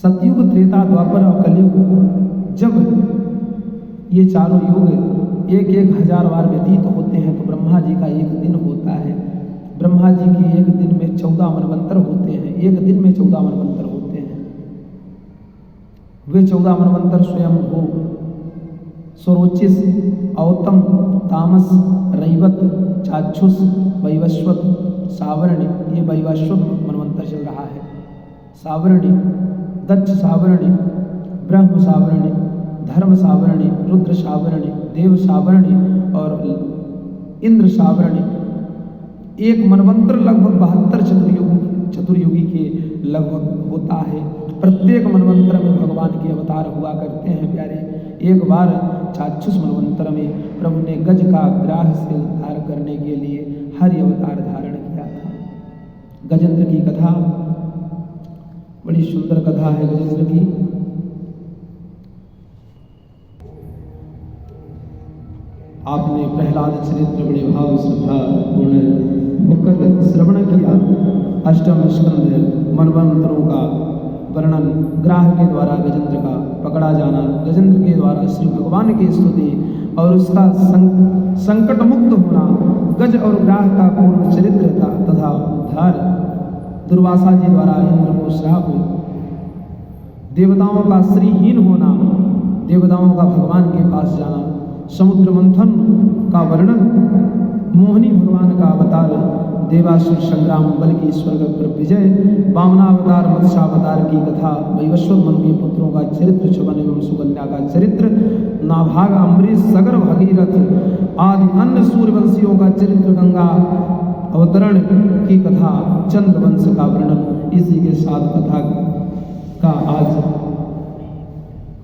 सतयुग, त्रेता, द्वापर और कलयुग जब ये चारों युग 1000 बार व्यतीत होते हैं तो ब्रह्मा जी का एक दिन होता है। ब्रह्मा जी के एक दिन में 14 मनवंतर होते हैं, एक दिन में 14 मनवंतर होते हैं। वे 14 मनवंतर स्वयं हो स्वरोचिस, औतम, तामस, रैवत, चाक्षुष, वैवस्वत, सावरणी, ये वैवस्वत मनवंतर चल रहा है। सावरणी, दक्ष सावरणी, ब्रह्म सावरणी, धर्म सावरणी, रुद्र सावरणी, देव सावरणी और इंद्र सावरणी। एक मनवंतर लगभग 72 चतुर्युगी के लगभग होता है। प्रत्येक मनवंतर में भगवान के अवतार हुआ करते हैं प्यारे। एक बार चाक्षुष मनवंतर में प्रभु ने गज का ग्राह से उद्धार करने के लिए हरि अवतार धारण किया था। गजेंद्र की कथा बड़ी सुंदर कथा है। गजेंद्र की आपने प्रहलाद चरित्र बड़े भाव श्रद्धा पूर्ण होकर श्रवण किया। अष्टम स्कंद मनवंतरों का वर्णन, ग्राह के द्वारा गजेंद्र का पकड़ा जाना, गजेंद्र के द्वारा श्री भगवान की स्तुति और उसका संकट मुक्त होना, गज और ग्राह का पूर्व चरित्र तथा उद्धार, दुर्वासा जी द्वारा इंद्र को श्राप, देवताओं का श्रीहीन होना, देवताओं का भगवान के पास जाना, समुद्र मंथन का वर्णन, मोहिनी भगवान का अवतार, देवासुर संग्राम, बल की स्वर्ग पर विजय, वामनावतार, मत्स्यावतार की कथा, वैवस्वत मनु के पुत्रों का चरित्र, चवन एवं सुकन्या का चरित्र, नाभाग, अम्बरीश, सगर, भगीरथ आदि अन्य सूर्यवंशियों का चरित्र, गंगा अवतरण की कथा, चंद्रवंश का वर्णन। इसी के साथ कथा का आज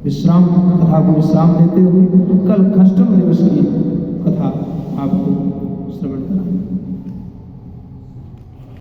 विश्राम, कथा को विश्राम देते हुए कल खष्टम दिवस की कथा आपको श्रवण कराएंगे।